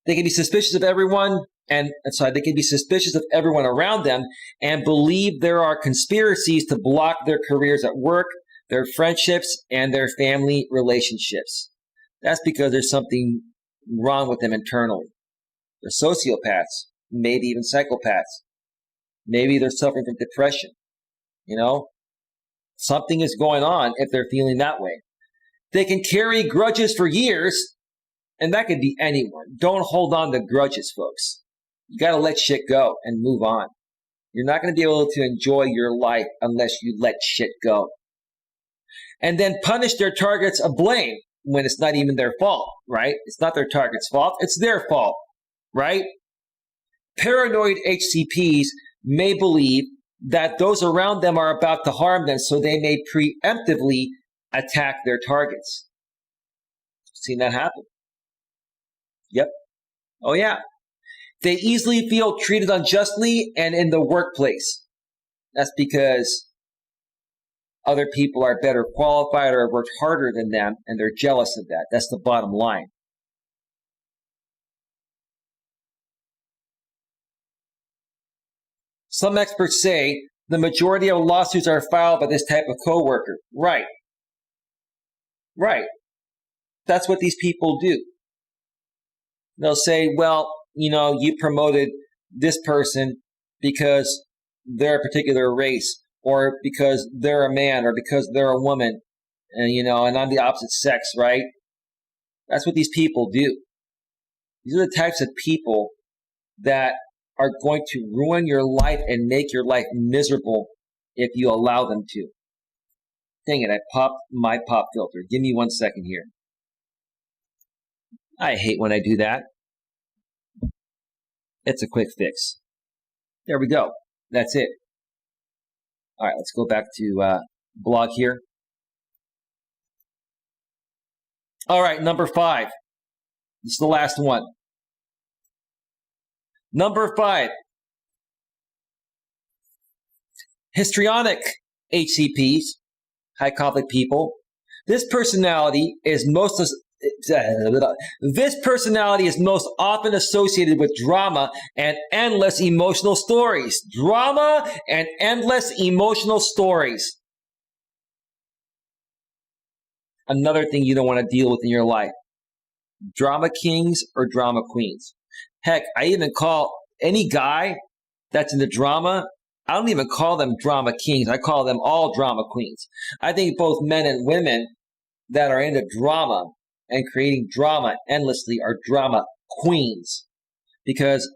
They can be suspicious of everyone And so they can be suspicious of everyone around them and believe there are conspiracies to block their careers at work, their friendships, and their family relationships. That's because there's something wrong with them internally. They're sociopaths, maybe even psychopaths. Maybe they're suffering from depression. Something is going on if they're feeling that way. They can carry grudges for years, and that could be anyone. Don't hold on to grudges, folks. You got to let shit go and move on. You're not going to be able to enjoy your life unless you let shit go. And then punish their targets of blame when it's not even their fault, right? It's not their target's fault. It's their fault, right? Paranoid HCPs may believe that those around them are about to harm them, so they may preemptively attack their targets. Seen that happen? Yep. Oh, yeah. They easily feel treated unjustly and in the workplace. That's because other people are better qualified or have worked harder than them, and they're jealous of that. That's the bottom line. Some experts say the majority of lawsuits are filed by this type of coworker. Right. Right. That's what these people do. They'll say, well, you promoted this person because they're a particular race, or because they're a man, or because they're a woman, and I'm the opposite sex, right? That's what these people do. These are the types of people that are going to ruin your life and make your life miserable if you allow them to. Dang it, I popped my pop filter. Give me 1 second here. I hate when I do that. It's a quick fix. There we go. That's it. All right, let's go back to blog here. All right, number 5. This is the last one. Number 5. Histrionic HCPs, high conflict people. This personality is most often associated with drama and endless emotional stories. Drama and endless emotional stories. Another thing you don't want to deal with in your life. Drama kings or drama queens. Heck, I even call any guy that's into drama, I don't even call them drama kings. I call them all drama queens. I think both men and women that are into drama and creating drama endlessly are drama queens, because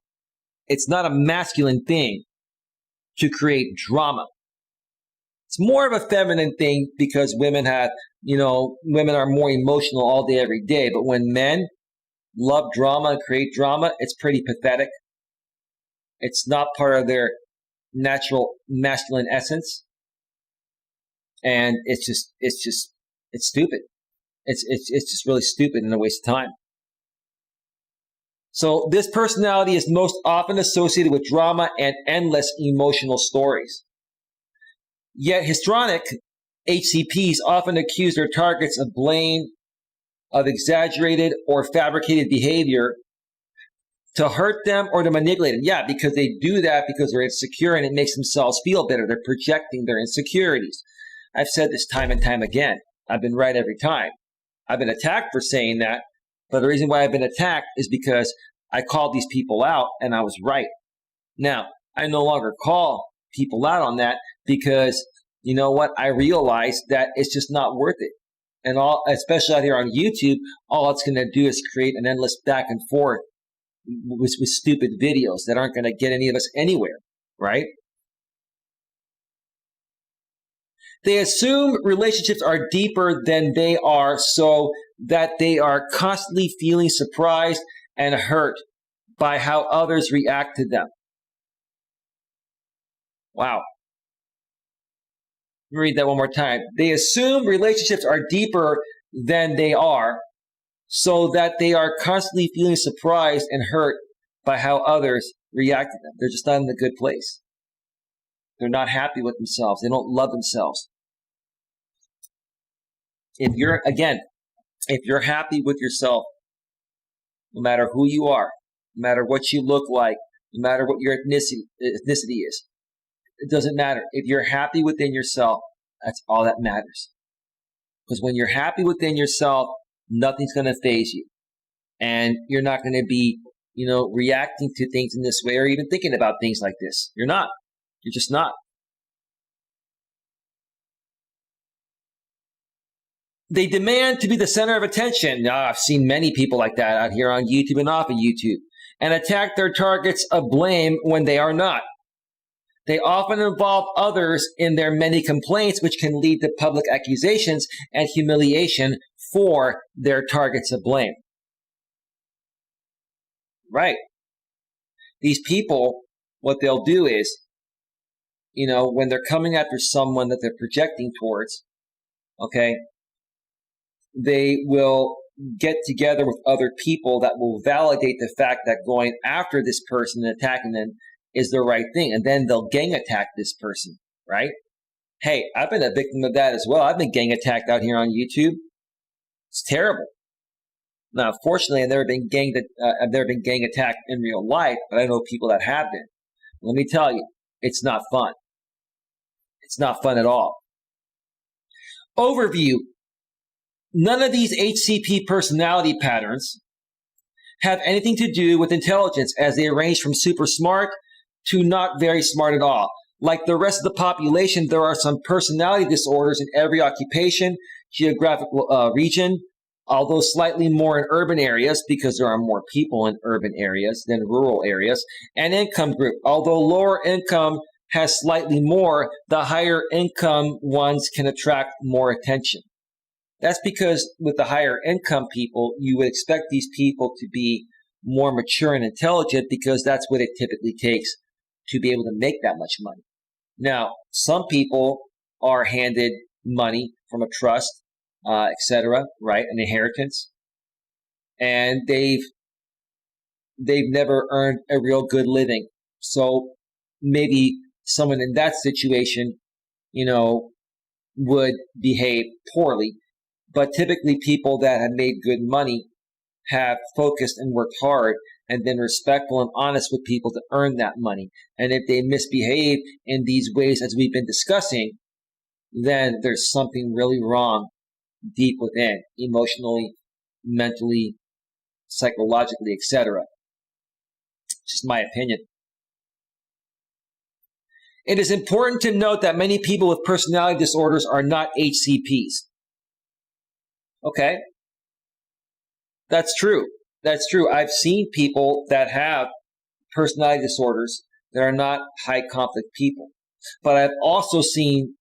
it's not a masculine thing to create drama. It's more of a feminine thing because women are more emotional all day, every day. But when men love drama and create drama, it's pretty pathetic. It's not part of their natural masculine essence. And it's stupid. It's just really stupid and a waste of time. So this personality is most often associated with drama and endless emotional stories. Yet histrionic HCPs often accuse their targets of blame, of exaggerated or fabricated behavior to hurt them or to manipulate them. Yeah, because they do that because they're insecure and it makes themselves feel better. They're projecting their insecurities. I've said this time and time again. I've been right every time. I've been attacked for saying that, but the reason why I've been attacked is because I called these people out and I was right. Now, I no longer call people out on that because, you know what, I realize that it's just not worth it. And especially out here on YouTube, all it's going to do is create an endless back and forth with stupid videos that aren't going to get any of us anywhere, right? They assume relationships are deeper than they are, so that they are constantly feeling surprised and hurt by how others react to them. Wow. Let me read that one more time. They assume relationships are deeper than they are, so that they are constantly feeling surprised and hurt by how others react to them. They're just not in a good place. They're not happy with themselves. They don't love themselves. If you're happy with yourself, no matter who you are, no matter what you look like, no matter what your ethnicity is. It doesn't matter. If you're happy within yourself, that's all that matters. Because when you're happy within yourself, nothing's going to faze you. And you're not going to be, reacting to things in this way or even thinking about things like this. You're not. You're just not. They demand to be the center of attention. Now, I've seen many people like that out here on YouTube and off of YouTube, and attack their targets of blame when they are not. They often involve others in their many complaints, which can lead to public accusations and humiliation for their targets of blame. Right. These people, what they'll do is, when they're coming after someone that they're projecting towards, okay, they will get together with other people that will validate the fact that going after this person and attacking them is the right thing. And then they'll gang attack this person, right? Hey, I've been a victim of that as well. I've been gang attacked out here on YouTube. It's terrible. Now, fortunately, I've never been gang attacked in real life, but I know people that have been. Let me tell you, it's not fun. It's not fun at all. Overview. None of these HCP personality patterns have anything to do with intelligence, as they range from super smart to not very smart at all. Like the rest of the population, there are some personality disorders in every occupation, geographical region, although slightly more in urban areas because there are more people in urban areas than rural areas, and income group. Although lower income has slightly more, the higher income ones can attract more attention. That's because with the higher income people, you would expect these people to be more mature and intelligent because that's what it typically takes to be able to make that much money. Now, some people are handed money from a trust, etc., right, an inheritance, and they've never earned a real good living. So maybe someone in that situation, would behave poorly. But typically people that have made good money have focused and worked hard and been respectful and honest with people to earn that money. And if they misbehave in these ways, as we've been discussing, then there's something really wrong deep within, emotionally, mentally, psychologically, etc. Just my opinion. It is important to note that many people with personality disorders are not HCPs. Okay. That's true. That's true. I've seen people that have personality disorders that are not high conflict people. But I've also seen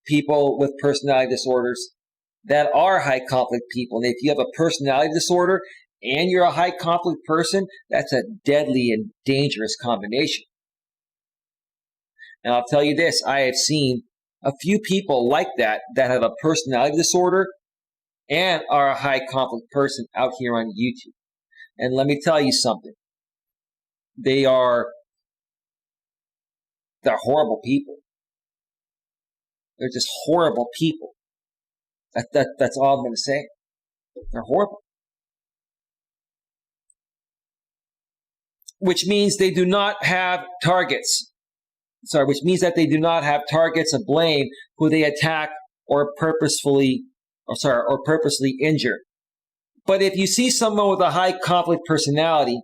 people with personality disorders that are high conflict people. And if you have a personality disorder and you're a high conflict person, that's a deadly and dangerous combination. And I'll tell you this, I have seen a few people like that have a personality disorder and are a high conflict person out here on YouTube. And let me tell you something. They're horrible people. They're just horrible people. That's all I'm going to say. They're horrible. Which means they do not have targets. Which means that they do not have targets of blame who they attack or purposely injure. But if you see someone with a high conflict personality,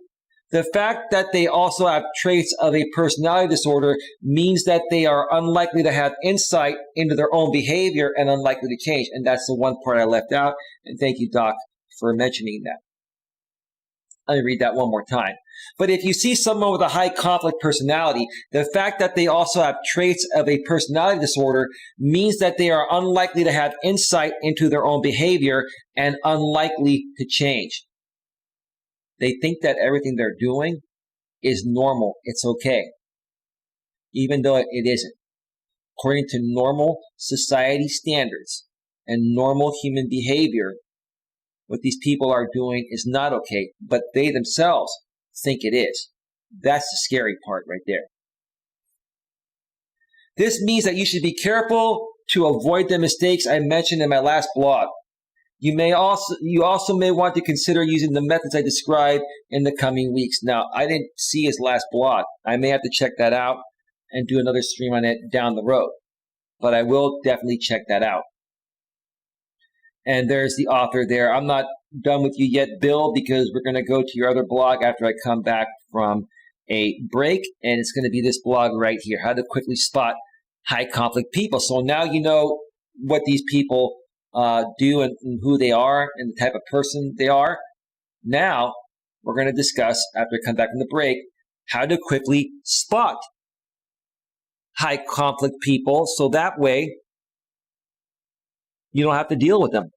the fact that they also have traits of a personality disorder means that they are unlikely to have insight into their own behavior and unlikely to change. And that's the one part I left out. And thank you, Doc, for mentioning that. Let me read that one more time. But if you see someone with a high conflict personality, the fact that they also have traits of a personality disorder means that they are unlikely to have insight into their own behavior and unlikely to change. They think that everything they're doing is normal. It's okay. Even though it isn't. According to normal society standards and normal human behavior, what these people are doing is not okay, but they themselves think it is. That's the scary part right there. This means that you should be careful to avoid the mistakes I mentioned in my last blog. You also may want to consider using the methods I described in the coming weeks. Now, I didn't see his last blog. I may have to check that out and do another stream on it down the road, but I will definitely check that out. And there's the author there. I'm not done with you yet, Bill, because we're going to go to your other blog after I come back from a break, and it's going to be this blog right here, how to quickly spot high conflict people. So now you know what these people do and who they are and the type of person they are. Now we're going to discuss, after I come back from the break, how to quickly spot high conflict people so that way you don't have to deal with them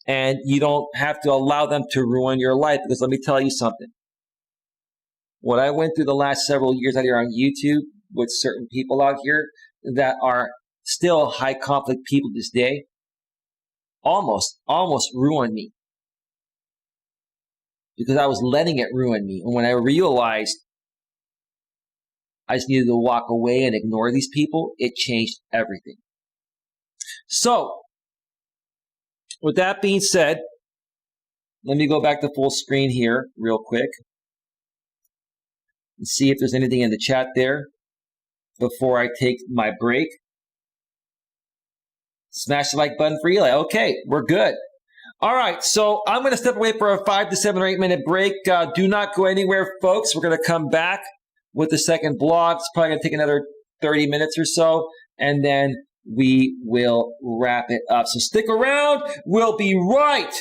and you don't have to allow them to ruin your life. Because let me tell you something. What I went through the last several years out here on YouTube with certain people out here that are still high conflict people this day almost ruined me. Because I was letting it ruin me. And when I realized I just needed to walk away and ignore these people, it changed everything. So, with that being said, let me go back to full screen here real quick and see if there's anything in the chat there before I take my break. Smash the like button for Eli. Okay, we're good. All right, so I'm going to step away for a 5 to 7 or 8 minute break. Do not go anywhere, folks. We're going to come back with the second blog. It's probably going to take another 30 minutes or so, and then we will wrap it up. So stick around. We'll be right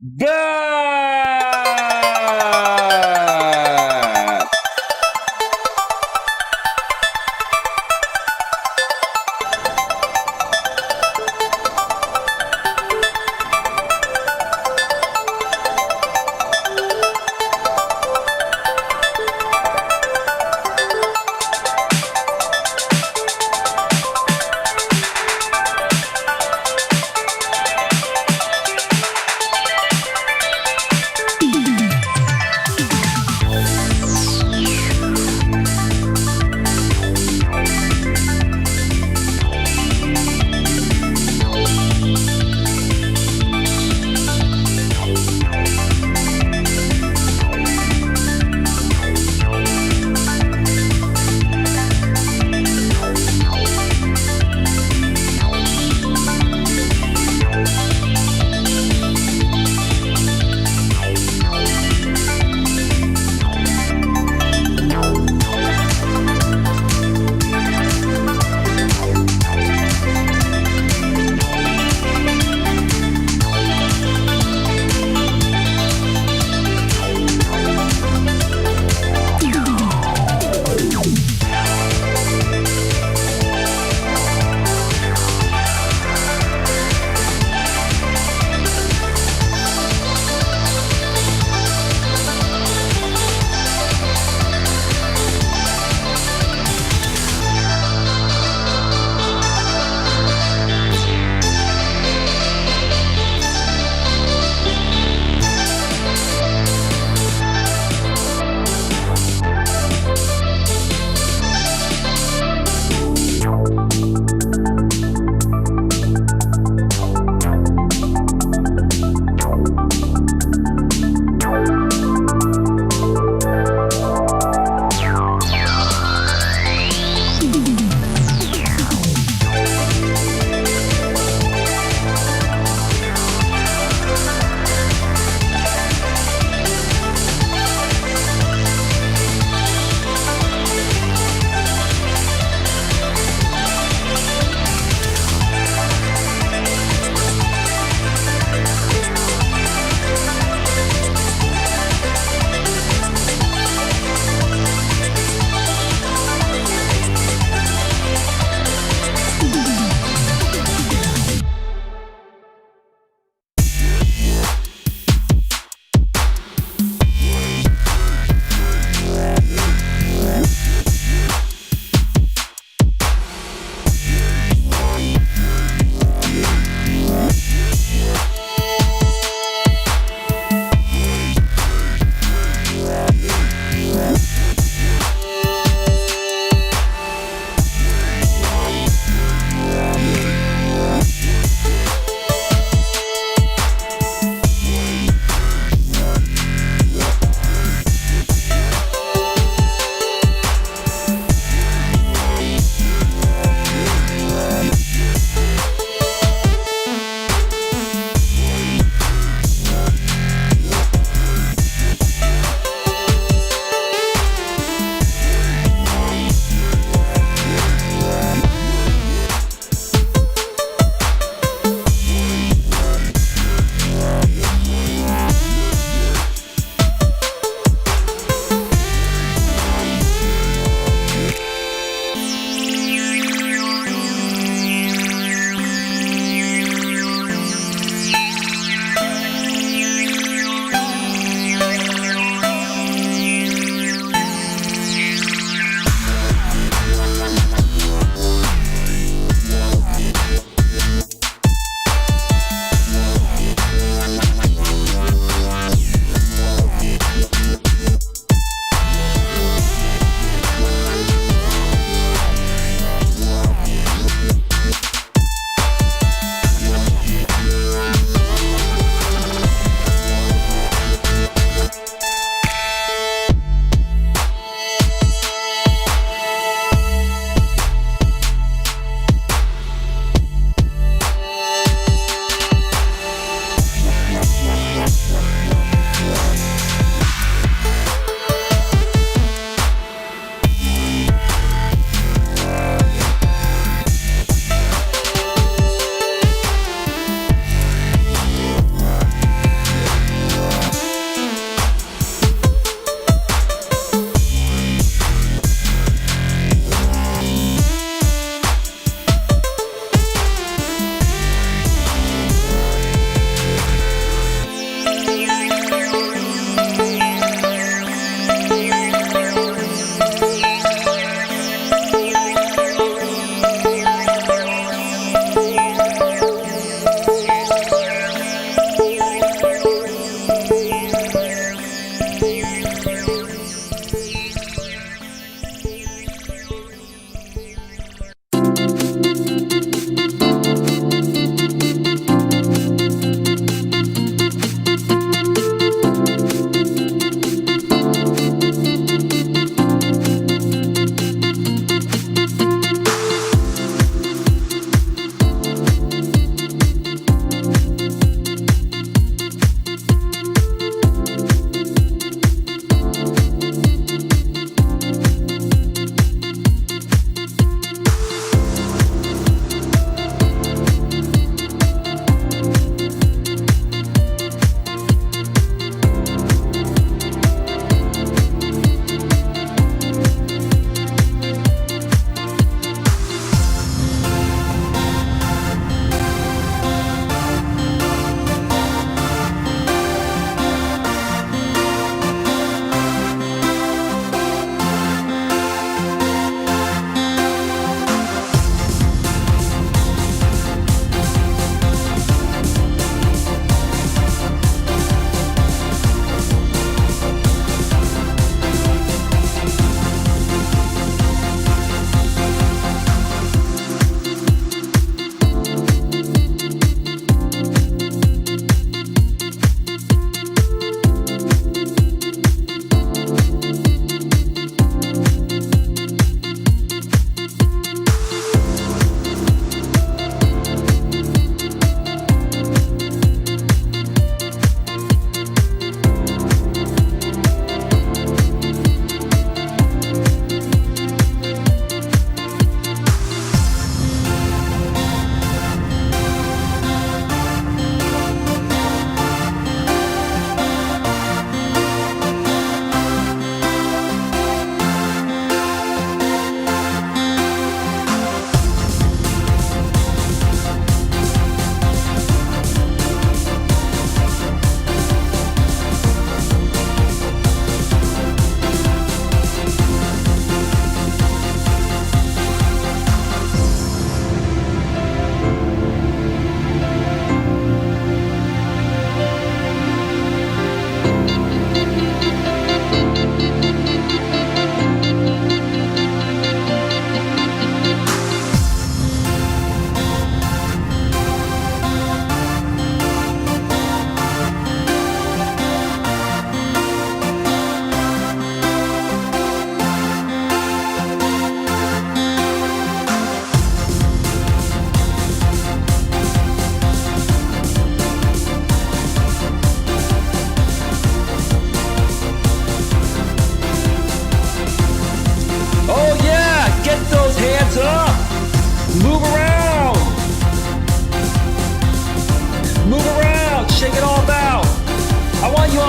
back.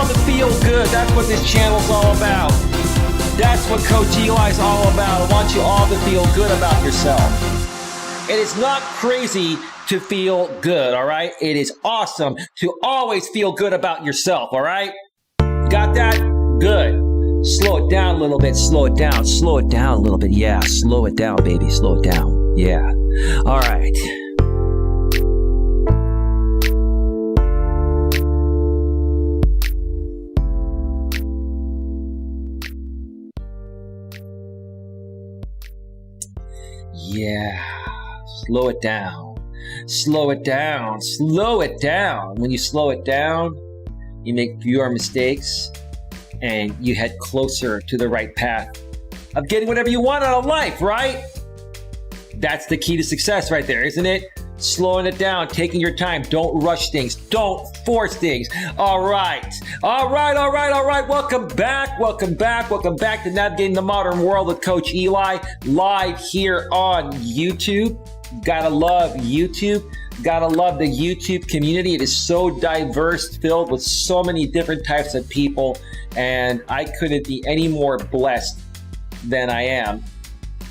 all to feel good. That's what this channel's all about. That's what Coach Eli's all about. I want you all to feel good about yourself. It is not crazy to feel good, all right? It is awesome to always feel good about yourself, all right? Got that? Good. Slow it down a little bit. Slow it down. Slow it down a little bit. Yeah, slow it down, baby. Slow it down. Yeah. All right. Yeah. Slow it down. Slow it down. Slow it down. When you slow it down, you make fewer mistakes and you head closer to the right path of getting whatever you want out of life, right? That's the key to success right there, isn't it? Slowing it down, taking your time. Don't rush things. Don't force things. All right. All right. All right. All right. Welcome back. Welcome back. Welcome back to Navigating the Modern World with Coach Eli, live here on YouTube. Gotta love YouTube. Gotta love the YouTube community. It is so diverse, filled with so many different types of people, and I couldn't be any more blessed than I am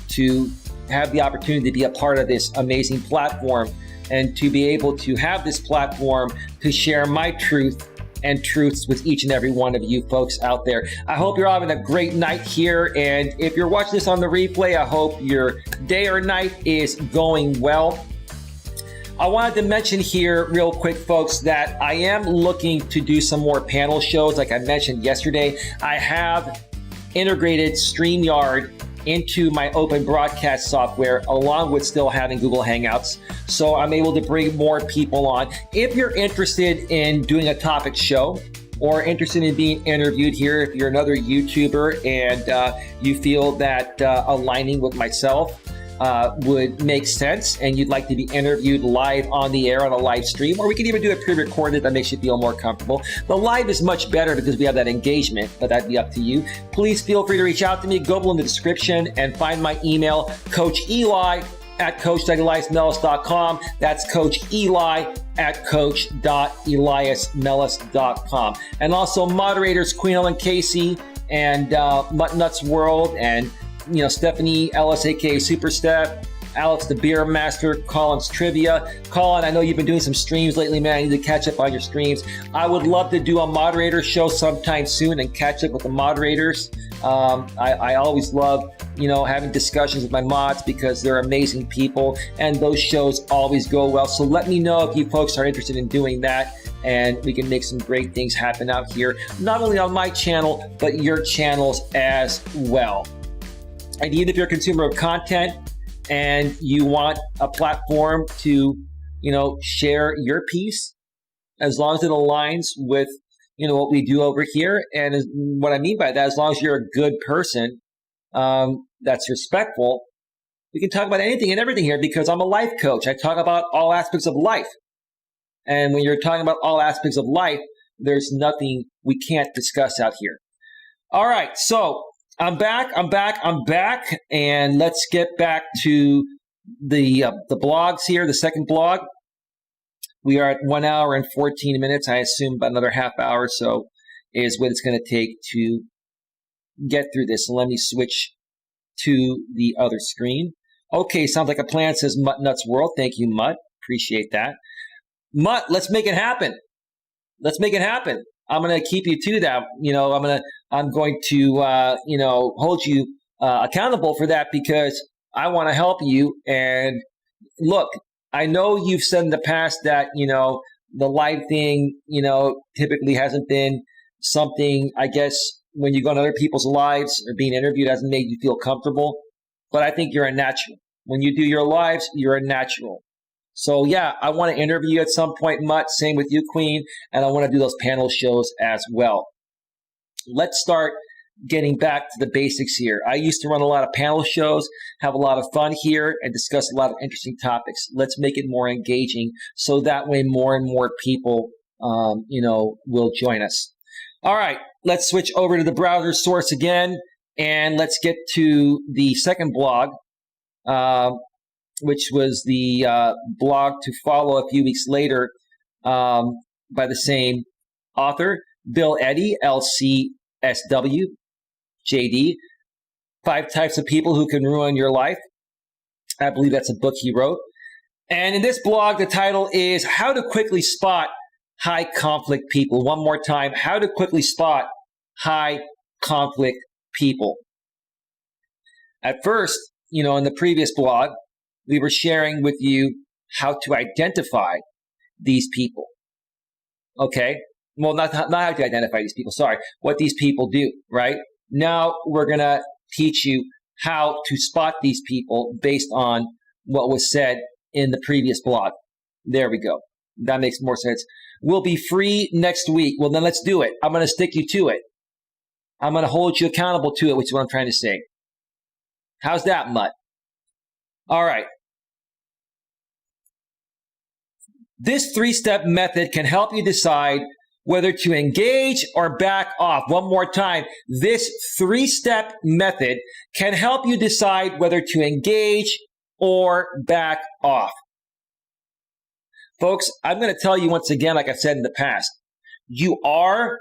to have the opportunity to be a part of this amazing platform and to be able to have this platform to share my truth and truths with each and every one of you folks out there. I hope you're having a great night here, and if you're watching this on the replay, I hope your day or night is going well. I wanted to mention here real quick, folks, that I am looking to do some more panel shows. Like I mentioned yesterday, I have integrated StreamYard into my open broadcast software, along with still having Google Hangouts. So I'm able to bring more people on. If you're interested in doing a topic show or interested in being interviewed here, if you're another YouTuber and you feel that aligning with myself would make sense and you'd like to be interviewed live on the air on a live stream, or we can even do it pre-recorded, that makes you feel more comfortable. The live is much better because we have that engagement, but that'd be up to you. Please feel free to reach out to me. Go below in the description and find my email, Coach Eli at coach.eliasmelas.com. That's Coach Eli at coach.eliasmelas.com. And also moderators Queen Ellen Casey and Mutt Nuts World, and Stephanie Ellis, aka Super Steph, Alex the Beer Master, Colin's Trivia. Colin, I know you've been doing some streams lately, man. I need to catch up on your streams. I would love to do a moderator show sometime soon and catch up with the moderators. I always love, having discussions with my mods because they're amazing people, and those shows always go well. So let me know if you folks are interested in doing that, and we can make some great things happen out here, not only on my channel, but your channels as well. And even if you're a consumer of content and you want a platform to, share your piece, as long as it aligns with, what we do over here. And what I mean by that, as long as you're a good person that's respectful, we can talk about anything and everything here because I'm a life coach. I talk about all aspects of life. And when you're talking about all aspects of life, there's nothing we can't discuss out here. All right, so I'm back, and let's get back to the blogs here, the second blog. We are at 1 hour and 14 minutes. I assume about another half hour or so is what it's going to take to get through this. So let me switch to the other screen. Okay, sounds like a plan, says Mutt Nuts World. Thank you, Mutt. Appreciate that. Mutt, let's make it happen. Let's make it happen. I'm going to keep you to that. I'm going to hold you accountable for that because I want to help you. And look, I know you've said in the past that, the live thing, typically hasn't been something, I guess, when you go on other people's lives or being interviewed hasn't made you feel comfortable. But I think you're a natural. When you do your lives, you're a natural. So yeah, I want to interview you at some point, Mutt. Same with you, Queen. And I want to do those panel shows as well. Let's start getting back to the basics here. I used to run a lot of panel shows, have a lot of fun here, and discuss a lot of interesting topics. Let's make it more engaging so that way more and more people, will join us. All right, let's switch over to the browser source again, and let's get to the second blog, which was the blog to follow a few weeks later by the same author. Bill Eddy, LCSW, JD, 5 Types of People Who Can Ruin Your Life. I believe that's a book he wrote. And in this blog, the title is How to Quickly Spot High Conflict People. One more time, How to Quickly Spot High Conflict People. At first, in the previous blog, we were sharing with you how to identify these people. Okay? Well, not how to identify these people, sorry. What these people do, right? Now we're going to teach you how to spot these people based on what was said in the previous blog. There we go. That makes more sense. We'll be free next week. Well, then let's do it. I'm going to stick you to it. I'm going to hold you accountable to it, which is what I'm trying to say. How's that, Mutt? All right. This 3-step method can help you decide whether to engage or back off. One more time. This 3-step method can help you decide whether to engage or back off. Folks, I'm going to tell you once again, like I said in the past, you are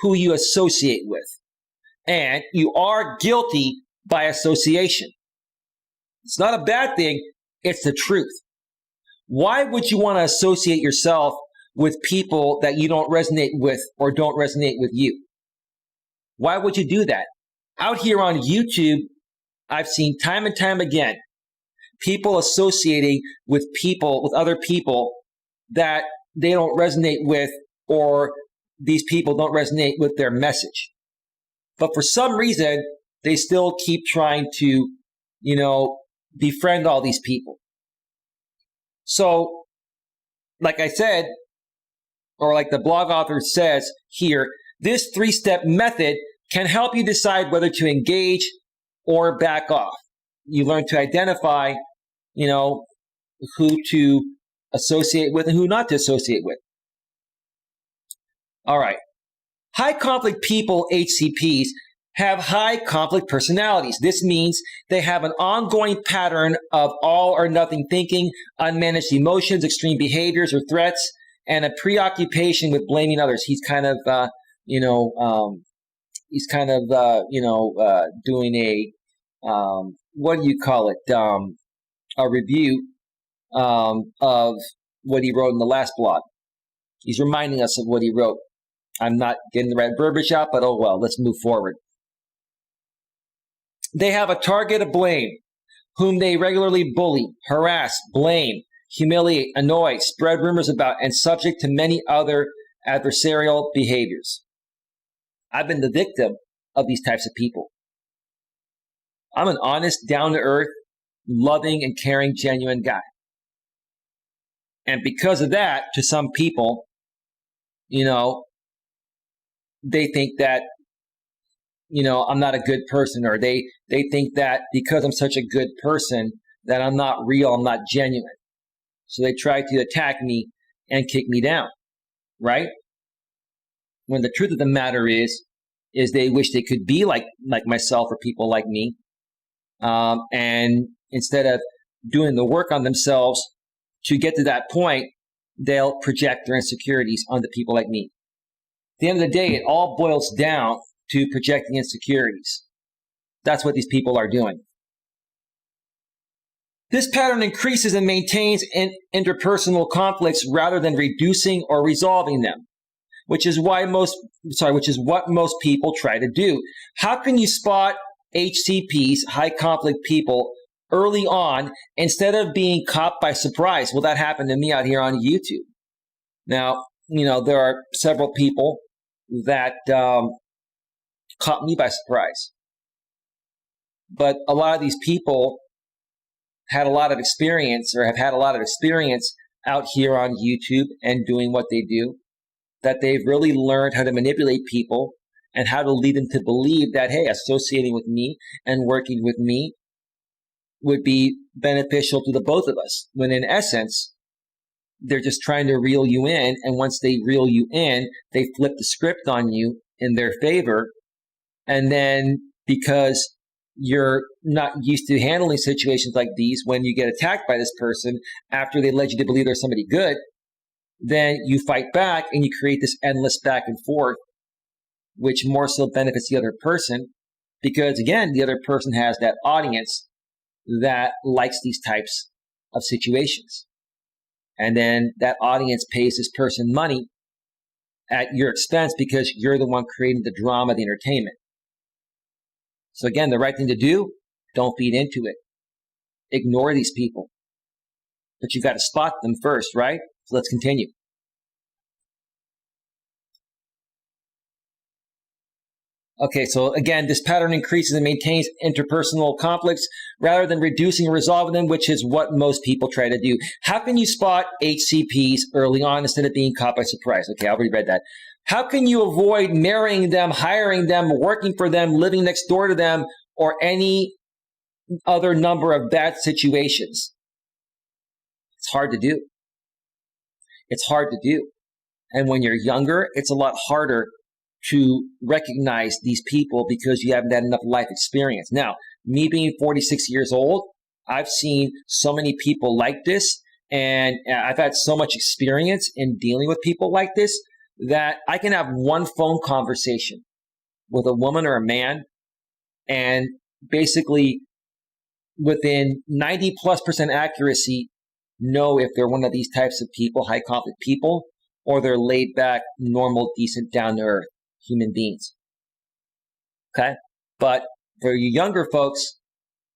who you associate with, and you are guilty by association. It's not a bad thing. It's the truth. Why would you want to associate yourself with people that you don't resonate with or don't resonate with you? Why would you do that? Out here on YouTube, I've seen time and time again, people associating with other people that they don't resonate with, or these people don't resonate with their message. But for some reason, they still keep trying to, befriend all these people. So, like I said, or like the blog author says here, this 3-step method can help you decide whether to engage or back off. You learn to identify, who to associate with and who not to associate with. All right. High conflict people, HCPs, have high conflict personalities. This means they have an ongoing pattern of all or nothing thinking, unmanaged emotions, extreme behaviors or threats, and a preoccupation with blaming others. He's kind of, doing a, what do you call it? A review of what he wrote in the last blog. He's reminding us of what he wrote. I'm not getting the right verbiage out, but oh well, let's move forward. They have a target of blame, whom they regularly bully, harass, blame, humiliate, annoy, spread rumors about, and subject to many other adversarial behaviors. I've been the victim of these types of people. I'm an honest, down-to-earth, loving, and caring, genuine guy. And because of that, to some people, they think that, I'm not a good person, or they think that because I'm such a good person that I'm not real, I'm not genuine. So they try to attack me and kick me down, right? When the truth of the matter is they wish they could be like myself or people like me. And instead of doing the work on themselves to get to that point, they'll project their insecurities onto people like me. At the end of the day, it all boils down to projecting insecurities. That's what these people are doing. This pattern increases and maintains interpersonal conflicts rather than reducing or resolving them, which is what most people try to do. How can you spot HCPs, high conflict people, early on instead of being caught by surprise? Well, that happened to me out here on YouTube. Now, there are several people that caught me by surprise. But a lot of these people had a lot of experience, or have had a lot of experience out here on YouTube and doing what they do, that they've really learned how to manipulate people and how to lead them to believe that, hey, associating with me and working with me would be beneficial to the both of us, when in essence, they're just trying to reel you in. And once they reel you in, they flip the script on you in their favor. And then because you're not used to handling situations like these, when you get attacked by this person after they led you to believe there's somebody good, then you fight back and you create this endless back and forth which more so benefits the other person because, again, the other person has that audience that likes these types of situations. And then that audience pays this person money at your expense because you're the one creating the drama, the entertainment. So again, the right thing to do, don't feed into it. Ignore these people. But you got to spot them first, right? So let's continue. Okay, so again, this pattern increases and maintains interpersonal conflicts rather than reducing or resolving them, which is what most people try to do. How can you spot HCPs early on instead of being caught by surprise? Okay, I already read that. How can you avoid marrying them, hiring them, working for them, living next door to them, or any other number of bad situations? It's hard to do. It's hard to do. And when you're younger, it's a lot harder to recognize these people because you haven't had enough life experience. Now, me being 46 years old, I've seen so many people like this, and I've had so much experience in dealing with people like this that I can have one phone conversation with a woman or a man and basically within 90+% accuracy know if they're one of these types of people, high conflict people, or they're laid back, normal, decent, down to earth human beings. Okay? But for you younger folks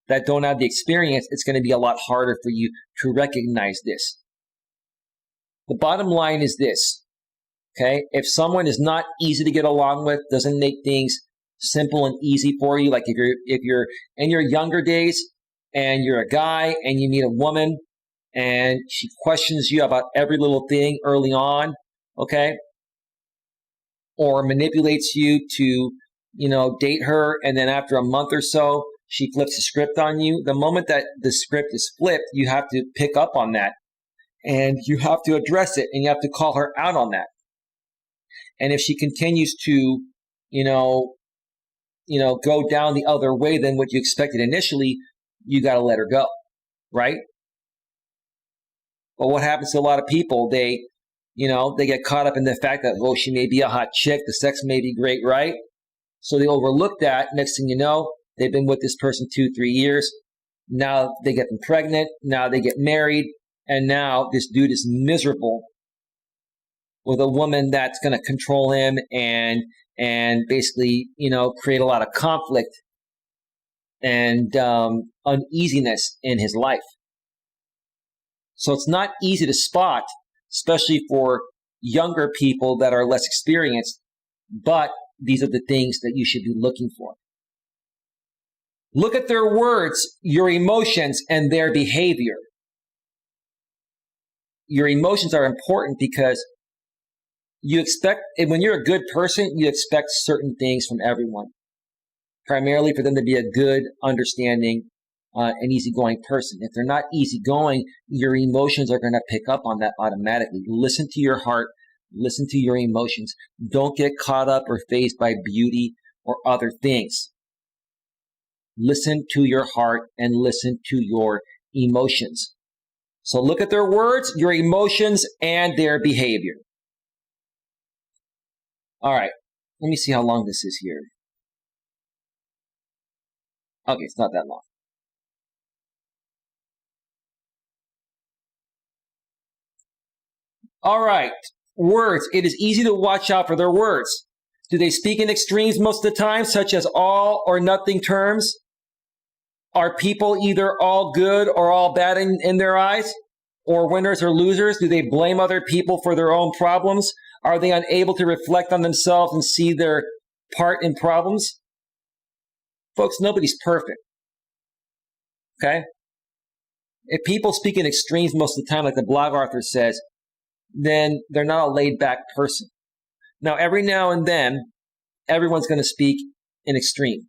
that don't have the experience, it's going to be a lot harder for you to recognize this. The bottom line is this. Okay? If someone is not easy to get along with, doesn't make things simple and easy for you, like if you're in your younger days and you're a guy and you meet a woman and she questions you about every little thing early on, okay? Or manipulates you to, date her, and then after a month or so, she flips the script on you. The moment that the script is flipped, you have to pick up on that, and you have to address it, and you have to call her out on that. And if she continues to, go down the other way than what you expected initially, you got to let her go, right? But what happens to a lot of people, they get caught up in the fact that, she may be a hot chick, the sex may be great, right? So they overlook that. Next thing you know, they've been with this person 2-3 years. Now they get them pregnant. Now they get married. And now this dude is miserable with a woman that's going to control him and basically, create a lot of conflict and uneasiness in his life. So it's not easy to spot, especially for younger people that are less experienced, but these are the things that you should be looking for. Look at their words, your emotions, and their behavior. Your emotions are important because you expect, when you're a good person, you expect certain things from everyone, primarily for them to be a good, understanding, an easygoing person. If they're not easygoing, your emotions are going to pick up on that automatically. Listen to your heart. Listen to your emotions. Don't get caught up or fazed by beauty or other things. Listen to your heart and listen to your emotions. So look at their words, your emotions, and their behavior. All right. Let me see how long this is here. Okay, it's not that long. All right, words. It is easy to watch out for their words. Do they speak in extremes most of the time, such as all or nothing terms? Are people either all good or all bad in their eyes, or winners or losers? Do they blame other people for their own problems? Are they unable to reflect on themselves and see their part in problems? Folks, nobody's perfect. Okay? If people speak in extremes most of the time, like the blog author says, then they're not a laid-back person. Now, every now and then, everyone's going to speak in extreme.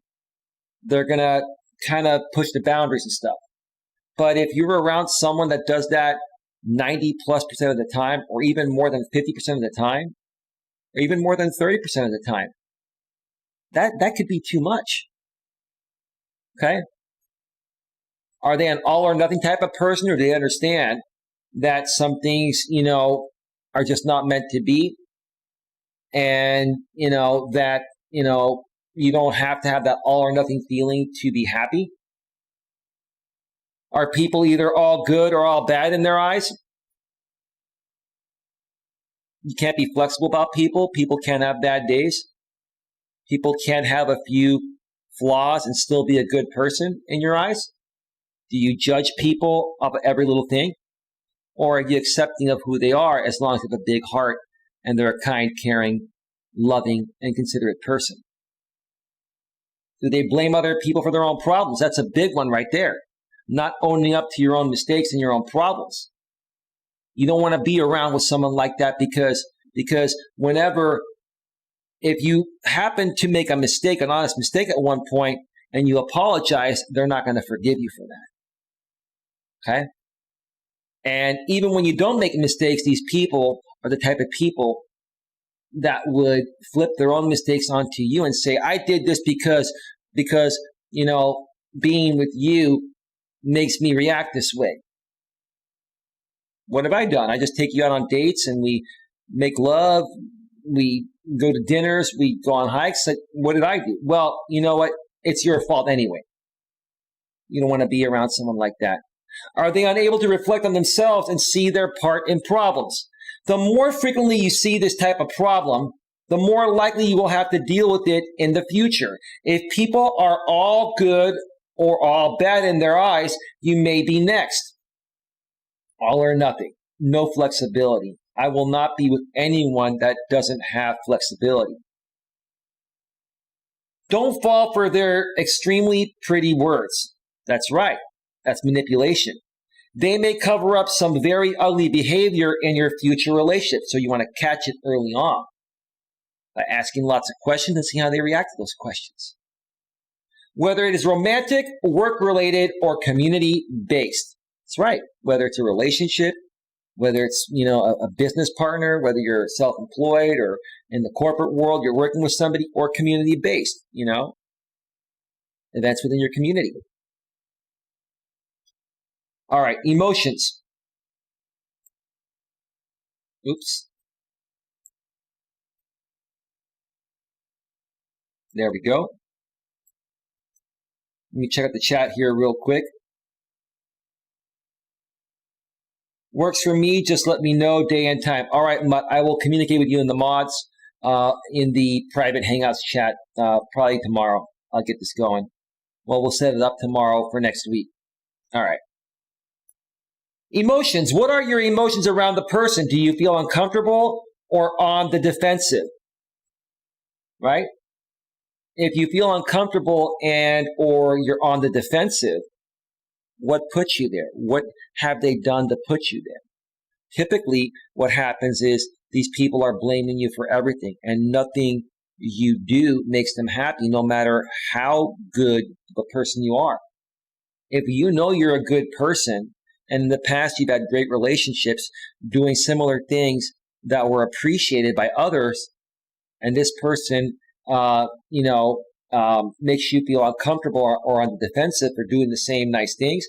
They're going to kind of push the boundaries and stuff. But if you're around someone that does that 90+% of the time, or even more than 50% of the time, or even more than 30% of the time, that could be too much. Okay? Are they an all or nothing type of person, or do they understand that some things, are just not meant to be? And, that you don't have to have that all or nothing feeling to be happy? Are people either all good or all bad in their eyes? You can't be flexible about people. People can't have bad days. People can't have a few flaws and still be a good person in your eyes. Do you judge people of every little thing? Or are you accepting of who they are as long as they have a big heart and they're a kind, caring, loving, and considerate person? Do they blame other people for their own problems? That's a big one right there. Not owning up to your own mistakes and your own problems. You don't want to be around with someone like that because if you happen to make a mistake, an honest mistake at one point, and you apologize, they're not going to forgive you for that. Okay? And even when you don't make mistakes, these people are the type of people that would flip their own mistakes onto you and say, I did this because being with you makes me react this way. What have I done? I just take you out on dates and we make love. We go to dinners. We go on hikes. What did I do? Well, you know what? It's your fault anyway. You don't want to be around someone like that. Are they unable to reflect on themselves and see their part in problems? The more frequently you see this type of problem, the more likely you will have to deal with it in the future. If people are all good or all bad in their eyes, you may be next. All or nothing. No flexibility. I will not be with anyone that doesn't have flexibility. Don't fall for their extremely pretty words. That's right. That's manipulation. They may cover up some very ugly behavior in your future relationship, so you want to catch it early on by asking lots of questions and see how they react to those questions. Whether it is romantic, work-related, or community-based. That's right. Whether it's a relationship, whether it's, a business partner, whether you're self-employed or in the corporate world, you're working with somebody, or community-based, events within your community. All right, emotions. Oops. There we go. Let me check out the chat here real quick. Works for me. Just let me know day and time. All right, Mutt, I will communicate with you in the mods, in the private Hangouts chat, probably tomorrow. I'll get this going. Well, we'll set it up tomorrow for next week. All right. Emotions. What are your emotions around the person? Do you feel uncomfortable or on the defensive? Right? If you feel uncomfortable or you're on the defensive, what puts you there? What have they done to put you there? Typically, what happens is these people are blaming you for everything, and nothing you do makes them happy, no matter how good of a person you are. If you know you're a good person, and in the past you've had great relationships doing similar things that were appreciated by others, and this person makes you feel uncomfortable or on the defensive for doing the same nice things,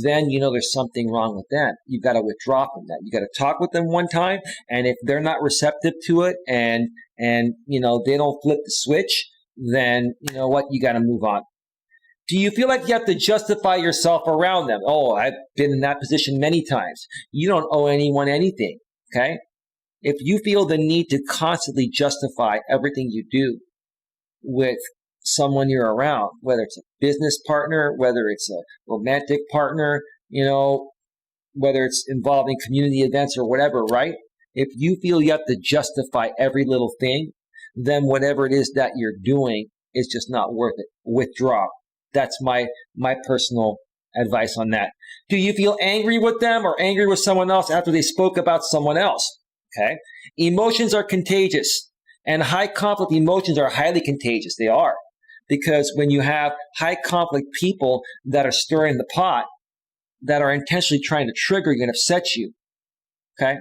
then there's something wrong with them. You've got to withdraw from that. You got to talk with them one time, and if they're not receptive to it and they don't flip the switch, then you know what? You got to move on. Do you feel like you have to justify yourself around them? Oh, I've been in that position many times. You don't owe anyone anything, okay? If you feel the need to constantly justify everything you do with someone you're around, whether it's a business partner, whether it's a romantic partner, whether it's involving community events or whatever, right? If you feel you have to justify every little thing, then whatever it is that you're doing is just not worth it. Withdraw. That's my personal advice on that. Do you feel angry with them or angry with someone else after they spoke about someone else? Okay. Emotions are contagious, and high conflict emotions are highly contagious. They are. Because when you have high conflict people that are stirring the pot, that are intentionally trying to trigger you and upset you, okay?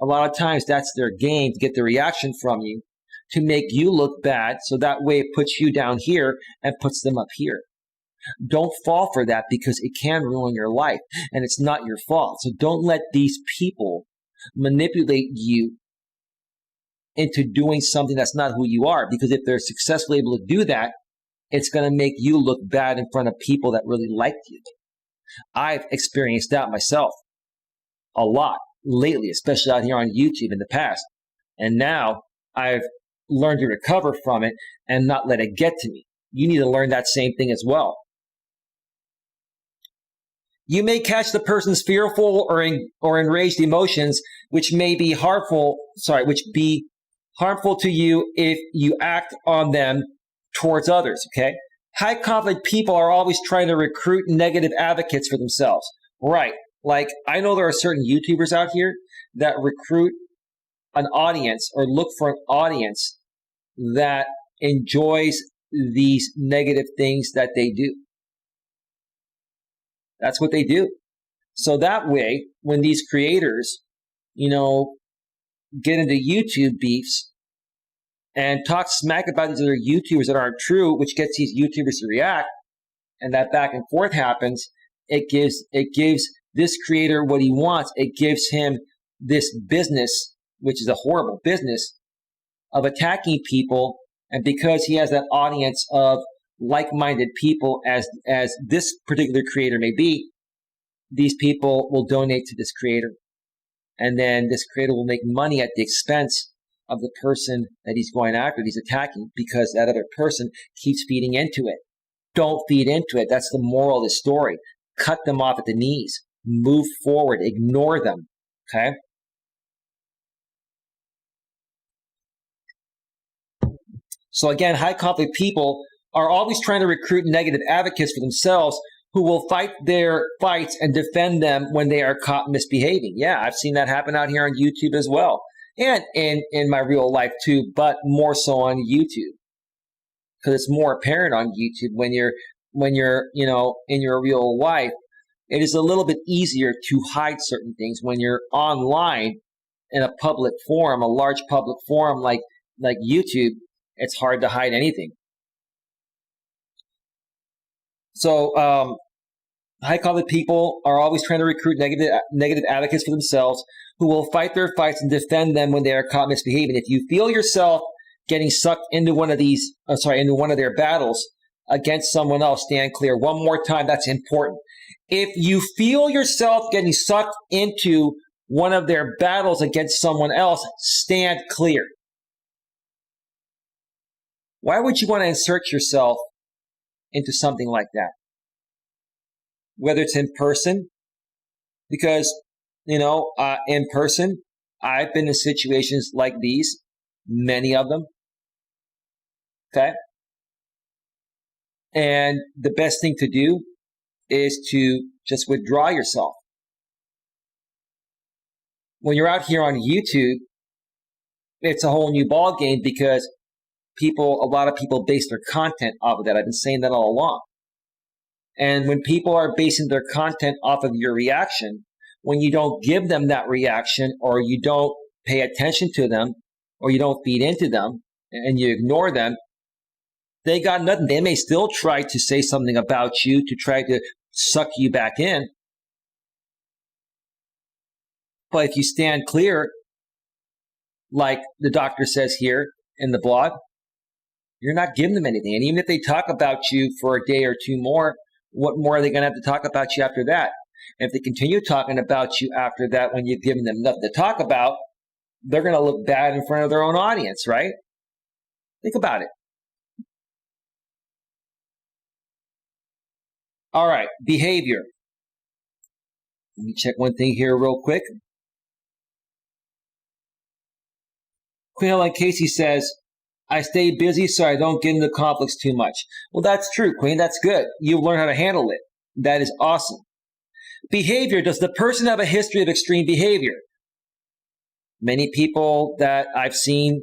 A lot of times that's their game to get the reaction from you, to make you look bad, so that way it puts you down here and puts them up here. Don't fall for that, because it can ruin your life, and it's not your fault. So don't let these people manipulate you into doing something that's not who you are. Because if they're successfully able to do that, it's going to make you look bad in front of people that really liked you. I've experienced that myself a lot lately, especially out here on YouTube in the past. And now I've learned to recover from it and not let it get to me. You need to learn that same thing as well. You may catch the person's fearful or enraged emotions, which be harmful to you if you act on them towards others, okay? High conflict people are always trying to recruit negative advocates for themselves. Right. Like, I know there are certain YouTubers out here that recruit an audience or look for an audience that enjoys these negative things that they do. That's what they do. So that way, when these creators, get into YouTube beefs and talk smack about these other YouTubers that aren't true, which gets these YouTubers to react, and that back and forth happens, it gives this creator what he wants. It gives him this business, which is a horrible business, of attacking people. And because he has that audience of like-minded people as this particular creator may be, these people will donate to this creator. And then this creator will make money at the expense of the person that he's going after, that he's attacking, because that other person keeps feeding into it. Don't feed into it. That's the moral of the story. Cut them off at the knees. Move forward. Ignore them. Okay? So again, high conflict people are always trying to recruit negative advocates for themselves who will fight their fights and defend them when they are caught misbehaving. Yeah, I've seen that happen out here on YouTube as well. And in my real life too, but more so on YouTube. Because it's more apparent on YouTube when you're in your real life. It is a little bit easier to hide certain things when you're online in a public forum, a large public forum like YouTube. It's hard to hide anything. So high conflict people are always trying to recruit negative advocates for themselves who will fight their fights and defend them when they are caught misbehaving. If you feel yourself getting sucked into one of their battles against someone else, stand clear. One more time, that's important. If you feel yourself getting sucked into one of their battles against someone else, stand clear. Why would you want to insert yourself into something like that? Whether it's in person, because, in person, I've been in situations like these, many of them. Okay? And the best thing to do is to just withdraw yourself. When you're out here on YouTube, it's a whole new ball game because a lot of people base their content off of that. I've been saying that all along. And when people are basing their content off of your reaction, when you don't give them that reaction, or you don't pay attention to them, or you don't feed into them, and you ignore them, they got nothing. They may still try to say something about you to try to suck you back in. But if you stand clear, like the doctor says here in the blog, you're not giving them anything. And even if they talk about you for a day or two more, what more are they going to have to talk about you after that? And if they continue talking about you after that, when you've given them nothing to talk about, they're going to look bad in front of their own audience, right? Think about it. All right, behavior. Let me check one thing here real quick. Queen Casey says, I stay busy so I don't get into conflicts too much. Well, that's true, Queen. That's good. You've learned how to handle it. That is awesome. Behavior. Does the person have a history of extreme behavior? Many people that I've seen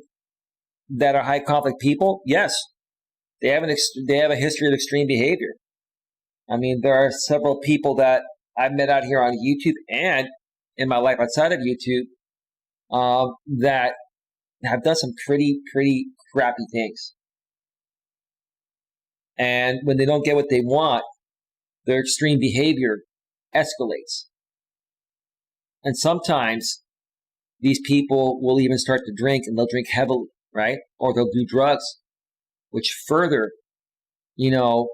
that are high conflict people, yes, they have a history of extreme behavior. I mean, there are several people that I've met out here on YouTube and in my life outside of YouTube that have done some pretty crappy things. And when they don't get what they want, their extreme behavior escalates. And sometimes, these people will even start to drink, and they'll drink heavily, right? Or they'll do drugs, which further, enhances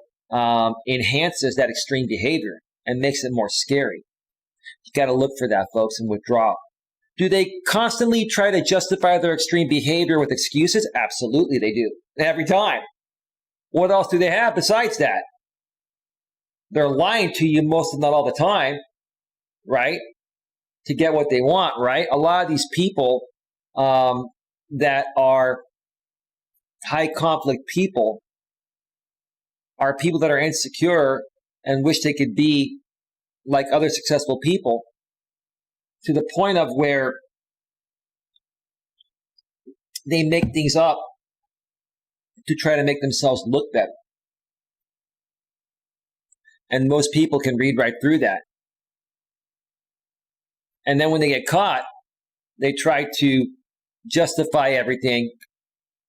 that extreme behavior and makes it more scary. You got to look for that, folks, and withdraw. Do they constantly try to justify their extreme behavior with excuses? Absolutely, they do. Every time. What else do they have besides that? They're lying to you most, if not all the time, right? To get what they want, right? A lot of these people that are high conflict people are people that are insecure and wish they could be like other successful people, to the point of where they make things up to try to make themselves look better. And most people can read right through that. And then when they get caught, they try to justify everything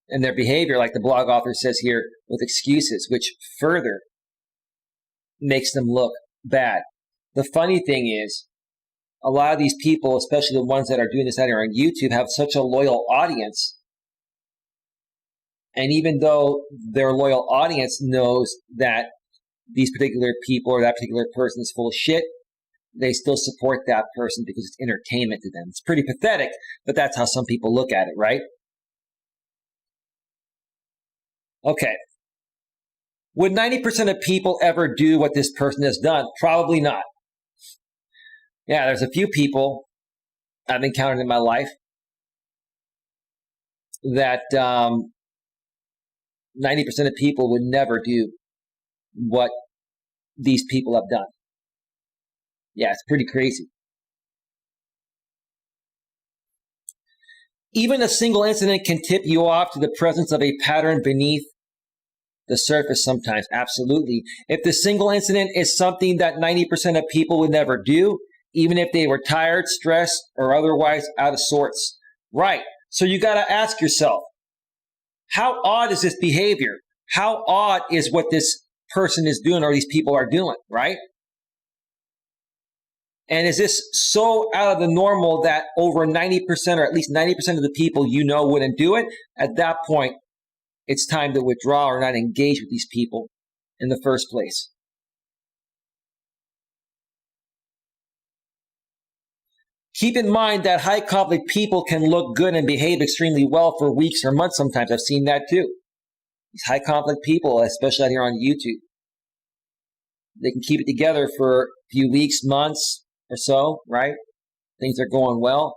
in their behavior, like the blog author says here, with excuses, which further makes them look bad. The funny thing is, a lot of these people, especially the ones that are doing this out here on YouTube, have such a loyal audience. And even though their loyal audience knows that these particular people or that particular person is full of shit, they still support that person because it's entertainment to them. It's pretty pathetic, but that's how some people look at it, right? Okay. Would 90% of people ever do what this person has done? Probably not. Yeah, there's a few people I've encountered in my life that 90% of people would never do what these people have done. Yeah, it's pretty crazy. Even a single incident can tip you off to the presence of a pattern beneath the surface sometimes. Absolutely. If the single incident is something that 90% of people would never do, even if they were tired, stressed, or otherwise out of sorts. Right. So you got to ask yourself, how odd is this behavior? How odd is what this person is doing or these people are doing, right? And is this so out of the normal that over 90% or at least 90% of the people you know wouldn't do it? At that point, it's time to withdraw or not engage with these people in the first place. Keep in mind that high conflict people can look good and behave extremely well for weeks or months sometimes. I've seen that too. These high conflict people, especially out here on YouTube, they can keep it together for a few weeks, months or so, right? Things are going well.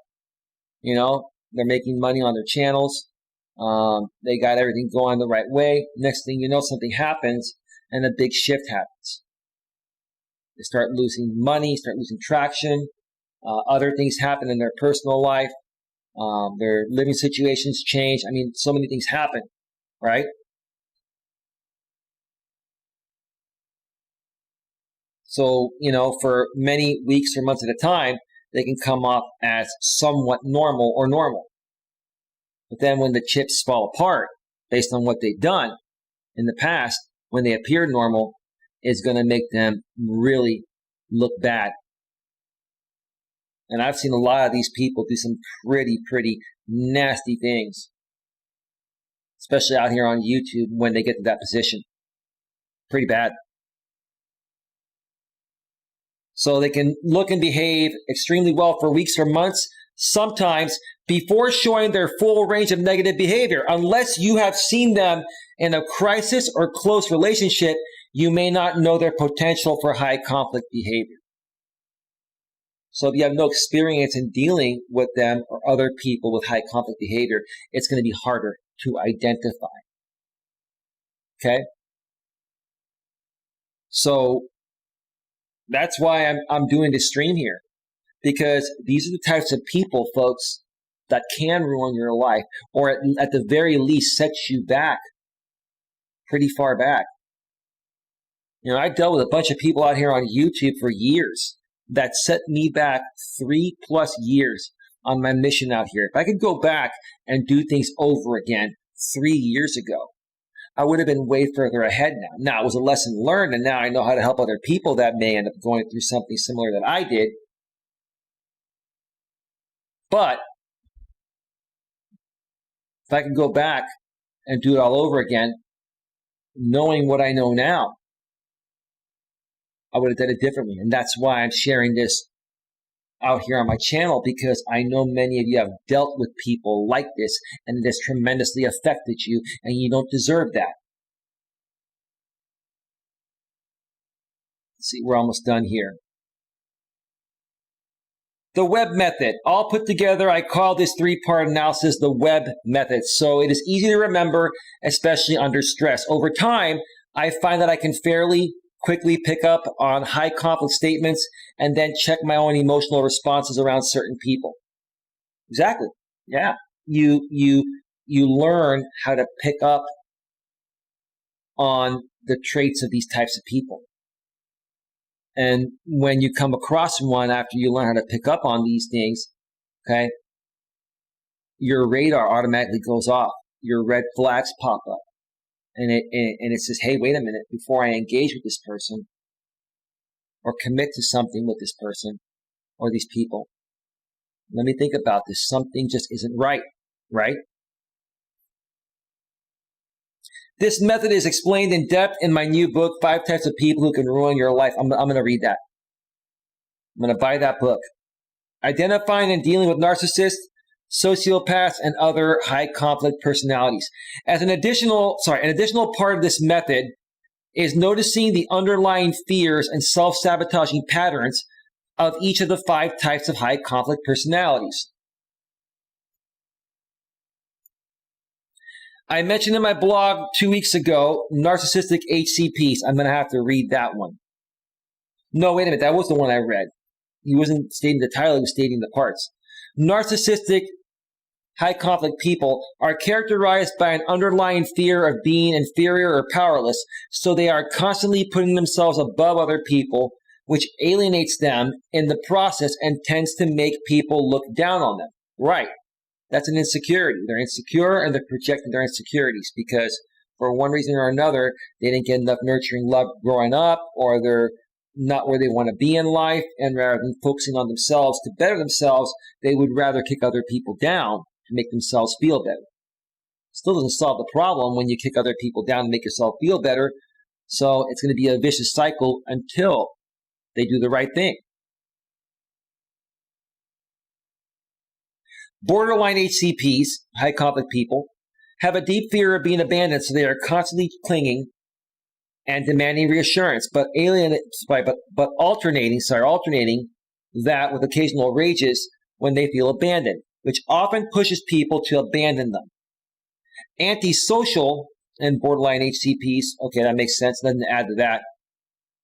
They're making money on their channels. They got everything going the right way. Next thing you know, something happens and a big shift happens. They start losing money, start losing traction. Other things happen in their personal life. Their living situations change. I mean, so many things happen, right? So, for many weeks or months at a time, they can come off as somewhat normal or normal. But then when the chips fall apart, based on what they've done in the past, when they appear normal, is going to make them really look bad. And I've seen a lot of these people do some pretty nasty things, especially out here on YouTube when they get to that position. Pretty bad. So they can look and behave extremely well for weeks or months, sometimes before showing their full range of negative behavior. Unless you have seen them in a crisis or close relationship, you may not know their potential for high conflict behavior. So if you have no experience in dealing with them or other people with high conflict behavior, it's going to be harder to identify. Okay? So that's why I'm doing this stream here, because these are the types of people, folks, that can ruin your life, or at the very least set you back pretty far back. I dealt with a bunch of people out here on YouTube for years that set me back 3+ years on my mission out here. If I could go back and do things over again 3 years ago, I would have been way further ahead now. Now, it was a lesson learned, and now I know how to help other people that may end up going through something similar that I did. But If I could go back and do it all over again, knowing what I know now, I would have done it differently. And that's why I'm sharing this out here on my channel, because I know many of you have dealt with people like this, and it has tremendously affected you, and you don't deserve that. Let's see, we're almost done here. The Webb method, all put together. I call this 3-part analysis the Webb method. So it is easy to remember, especially under stress. Over time, I find that I can fairly quickly pick up on high conflict statements and then check my own emotional responses around certain people. Exactly. Yeah. You learn how to pick up on the traits of these types of people. And when you come across one after you learn how to pick up on these things, okay, your radar automatically goes off. Your red flags pop up. And it says, hey, wait a minute, before I engage with this person or commit to something with this person or these people, let me think about this. Something just isn't right, right? This method is explained in depth in my new book, 5 Types of People Who Can Ruin Your Life. I'm going to read that. I'm going to buy that book. Identifying and dealing with narcissists, sociopaths, and other high conflict personalities. As an additional part of this method is noticing the underlying fears and self-sabotaging patterns of each of the 5 types of high conflict personalities. I mentioned in my blog 2 weeks ago, narcissistic HCPs. I'm going to have to read that one. No, wait a minute. That was the one I read. He wasn't stating the title, he was stating the parts. Narcissistic high conflict people are characterized by an underlying fear of being inferior or powerless, so they are constantly putting themselves above other people, which alienates them in the process and tends to make people look down on them. Right. That's an insecurity. They're insecure and they're projecting their insecurities because for one reason or another, they didn't get enough nurturing love growing up, or they're not where they want to be in life, and rather than focusing on themselves to better themselves, they would rather kick other people down to make themselves feel better. Still doesn't solve the problem when you kick other people down to make yourself feel better. So it's going to be a vicious cycle until they do the right thing. Borderline HCPs, high conflict people, have a deep fear of being abandoned, so they are constantly clinging and demanding reassurance, but alternating that with occasional rages when they feel abandoned, which often pushes people to abandon them. Antisocial and borderline HCPs, okay, that makes sense, nothing to add to that.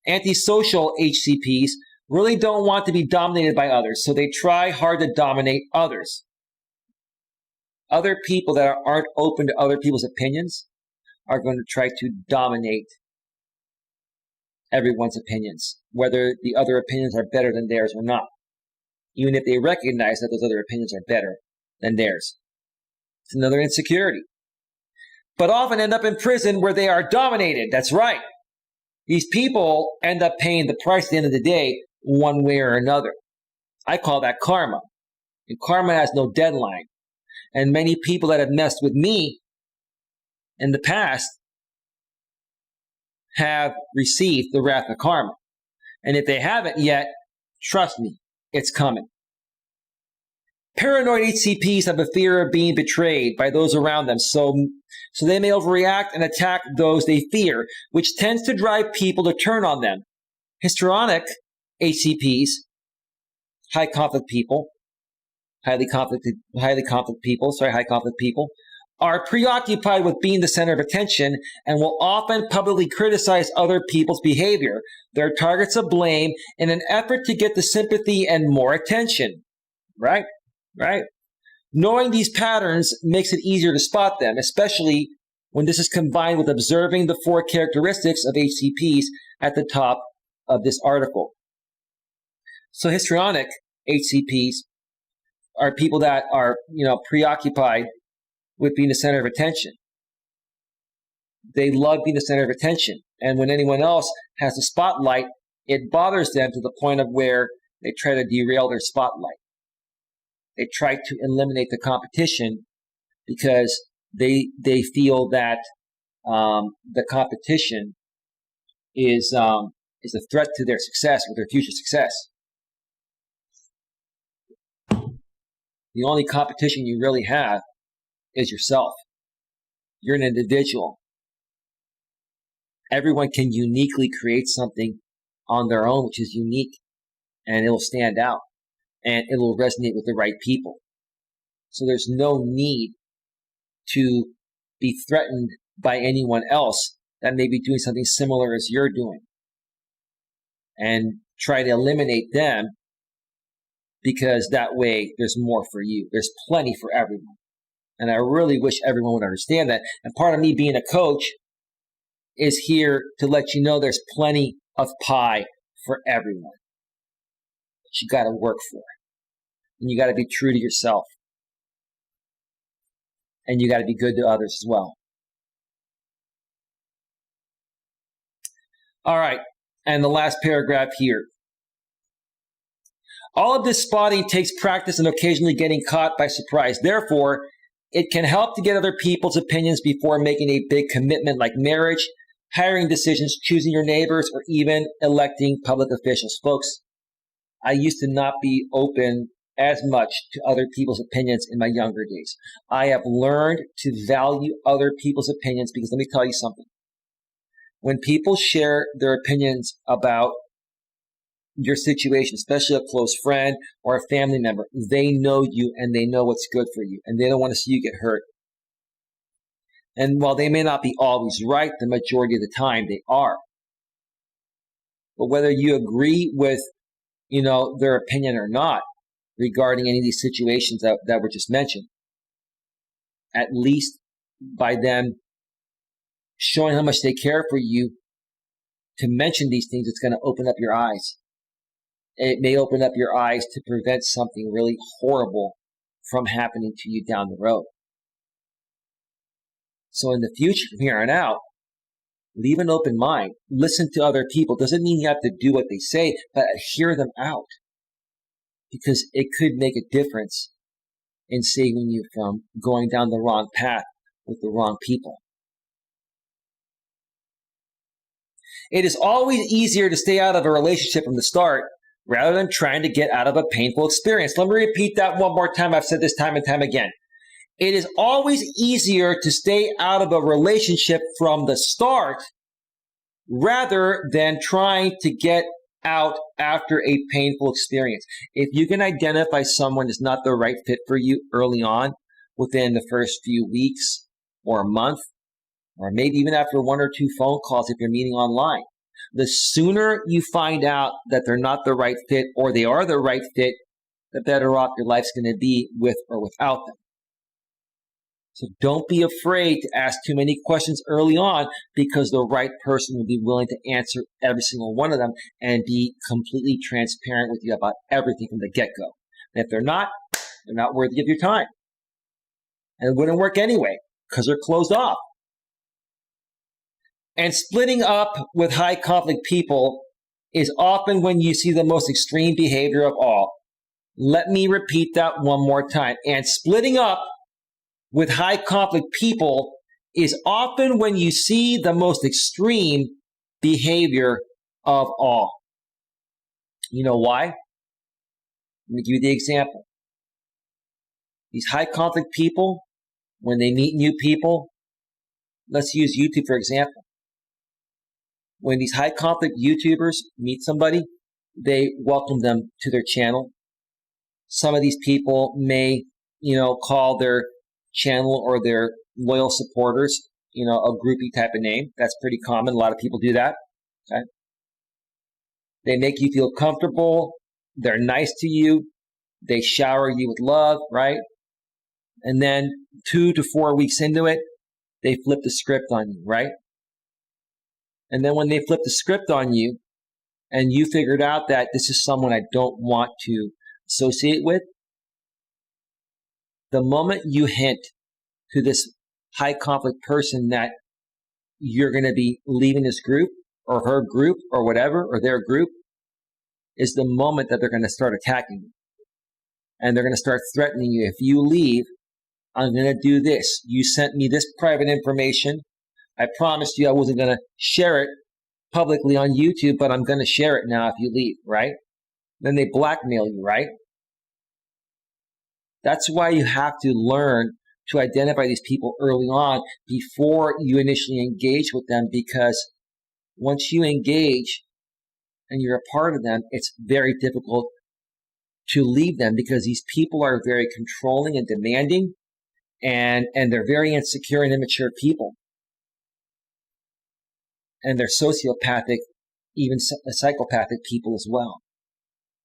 Antisocial HCPs really don't want to be dominated by others, so they try hard to dominate others. Other people that aren't open to other people's opinions are going to try to dominate everyone's opinions, whether the other opinions are better than theirs or not, even if they recognize that those other opinions are better than theirs. It's another insecurity. But often end up in prison where they are dominated. That's right. These people end up paying the price at the end of the day, one way or another. I call that karma. And karma has no deadline. And many people that have messed with me in the past have received the wrath of karma. And if they haven't yet, trust me, it's coming. Paranoid HCPs have a fear of being betrayed by those around them, so they may overreact and attack those they fear, which tends to drive people to turn on them. Histrionic HCPs, high conflict people, are preoccupied with being the center of attention and will often publicly criticize other people's behavior. They're targets of blame in an effort to get the sympathy and more attention. Right? Knowing these patterns makes it easier to spot them, especially when this is combined with observing the 4 characteristics of HCPs at the top of this article. So histrionic HCPs are people that are, preoccupied with being the center of attention. They love being the center of attention. And when anyone else has the spotlight, it bothers them to the point of where they try to derail their spotlight. They try to eliminate the competition because they feel that the competition is a threat to their success or their future success. The only competition you really have is yourself. You're an individual. Everyone can uniquely create something on their own, which is unique, and it'll stand out, and it'll resonate with the right people. So there's no need to be threatened by anyone else that may be doing something similar as you're doing, and try to eliminate them, because that way there's more for you. There's plenty for everyone. And I really wish everyone would understand that. And part of me being a coach is here to let you know there's plenty of pie for everyone. But you got to work for it. And you got to be true to yourself. And you got to be good to others as well. All right. And the last paragraph here. All of this spotting takes practice and occasionally getting caught by surprise. Therefore, it can help to get other people's opinions before making a big commitment like marriage, hiring decisions, choosing your neighbors, or even electing public officials. Folks, I used to not be open as much to other people's opinions in my younger days. I have learned to value other people's opinions because let me tell you something. When people share their opinions about your situation, especially a close friend or a family member, they know you and they know what's good for you, and they don't want to see you get hurt. And while they may not be always right, the majority of the time they are. But whether you agree with, their opinion or not regarding any of these situations that were just mentioned, at least by them showing how much they care for you to mention these things, it's going to open up your eyes. It may open up your eyes to prevent something really horrible from happening to you down the road. So in the future, from here on out, leave an open mind. Listen to other people. Doesn't mean you have to do what they say, but hear them out. Because it could make a difference in saving you from going down the wrong path with the wrong people. It is always easier to stay out of a relationship from the start rather than trying to get out of a painful experience. Let me repeat that one more time. I've said this time and time again. It is always easier to stay out of a relationship from the start rather than trying to get out after a painful experience. If you can identify someone is not the right fit for you early on, within the first few weeks or a month, or maybe even after one or two phone calls if you're meeting online, the sooner you find out that they're not the right fit or they are the right fit, the better off your life's going to be with or without them. So don't be afraid to ask too many questions early on, because the right person will be willing to answer every single one of them and be completely transparent with you about everything from the get-go. And if they're not worthy of your time. And it wouldn't work anyway because they're closed off. And splitting up with high conflict people is often when you see the most extreme behavior of all. Let me repeat that one more time. And splitting up with high conflict people is often when you see the most extreme behavior of all. You know why? Let me give you the example. These high conflict people, when they meet new people, let's use YouTube for example. When these high conflict YouTubers meet somebody, they welcome them to their channel. Some of these people may, call their channel or their loyal supporters, a groupie type of name. That's pretty common. A lot of people do that. Okay. They make you feel comfortable. They're nice to you. They shower you with love, right? And then 2 to 4 weeks into it, they flip the script on you, right? And then when they flip the script on you and you figured out that this is someone I don't want to associate with, the moment you hint to this high conflict person that you're going to be leaving this group or her group or whatever, or their group, is the moment that they're going to start attacking you. And they're going to start threatening you. If you leave, I'm going to do this. You sent me this private information. I promised you I wasn't going to share it publicly on YouTube, but I'm going to share it now if you leave, right? Then they blackmail you, right? That's why you have to learn to identify these people early on before you initially engage with them, because once you engage and you're a part of them, it's very difficult to leave them, because these people are very controlling and demanding, and they're very insecure and immature people. And they're sociopathic, even psychopathic people as well.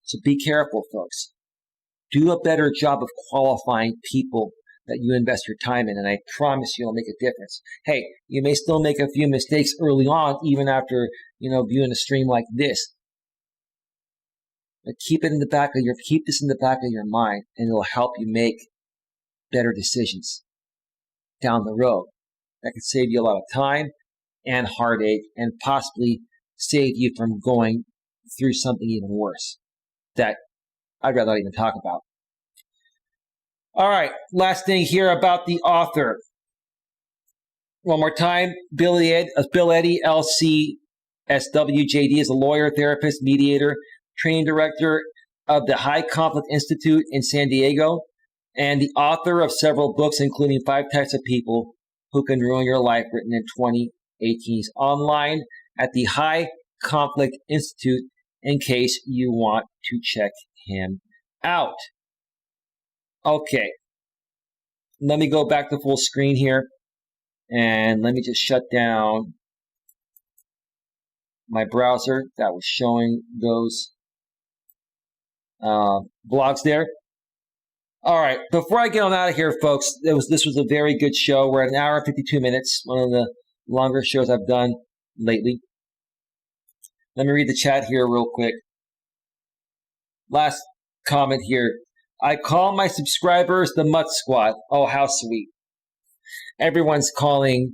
So be careful, folks. Do a better job of qualifying people that you invest your time in, and I promise you it'll make a difference. Hey, you may still make a few mistakes early on, even after, viewing a stream like this. But keep this in the back of your mind, and it'll help you make better decisions down the road. That could save you a lot of time and heartache, and possibly save you from going through something even worse that I'd rather not even talk about. All right, last thing here about the author. One more time, Bill Eddy, LCSW, JD, is a lawyer, therapist, mediator, training director of the High Conflict Institute in San Diego, and the author of several books, including 5 Types of People Who Can Ruin Your Life, written in 2018. He's online at the High Conflict Institute in case you want to check him out. Okay, let me go back to full screen here, and let me just shut down my browser that was showing those blogs there. All right, before I get on out of here, folks, this was a very good show. We're at 1 hour and 52 minutes, one of the longer shows I've done lately. Let me read the chat here real quick. Last comment here. I call my subscribers the Mutt Squad. Oh, how sweet. Everyone's calling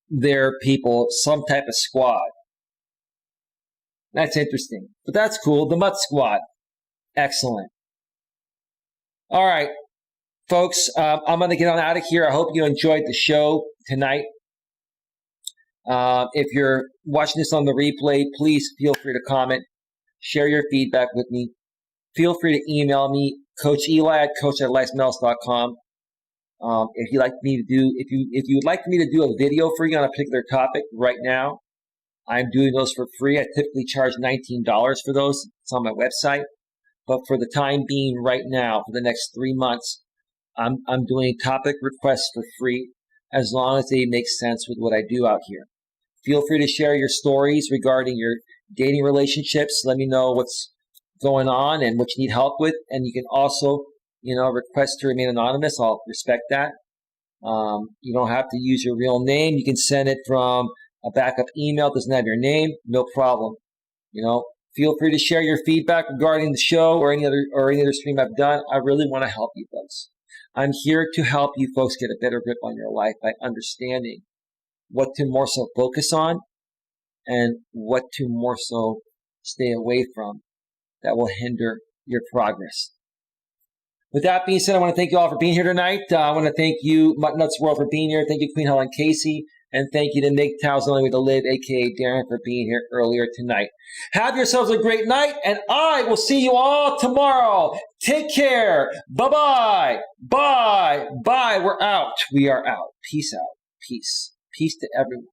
their people some type of squad. That's interesting. But that's cool. The Mutt Squad. Excellent. All right, folks, I'm going to get on out of here. I hope you enjoyed the show tonight. If you're watching this on the replay, please feel free to comment. Share your feedback with me. Feel free to email me, Coach Eli at coach@eliasmelas.com. If you'd like me to do a video for you on a particular topic right now, I'm doing those for free. I typically charge $19 for those. It's on my website. But for the time being right now, for the next 3 months, I'm doing topic requests for free, as long as they make sense with what I do out here. Feel free to share your stories regarding your dating relationships. Let me know what's going on and what you need help with. And you can also, request to remain anonymous. I'll respect that. You don't have to use your real name. You can send it from a backup email. It doesn't have your name. No problem. Feel free to share your feedback regarding the show or any other stream I've done. I really want to help you folks. I'm here to help you folks get a better grip on your life by understanding what to more so focus on and what to more so stay away from that will hinder your progress. With that being said, I want to thank you all for being here tonight. I want to thank you, Mutt Nuts World, for being here. Thank you, Queen Helen Casey. And thank you to MGTOW's Only Way to Live, a.k.a. Darren, for being here earlier tonight. Have yourselves a great night, and I will see you all tomorrow. Take care. Bye-bye. Bye. Bye. We're out. We are out. Peace out. Peace. Peace to everyone.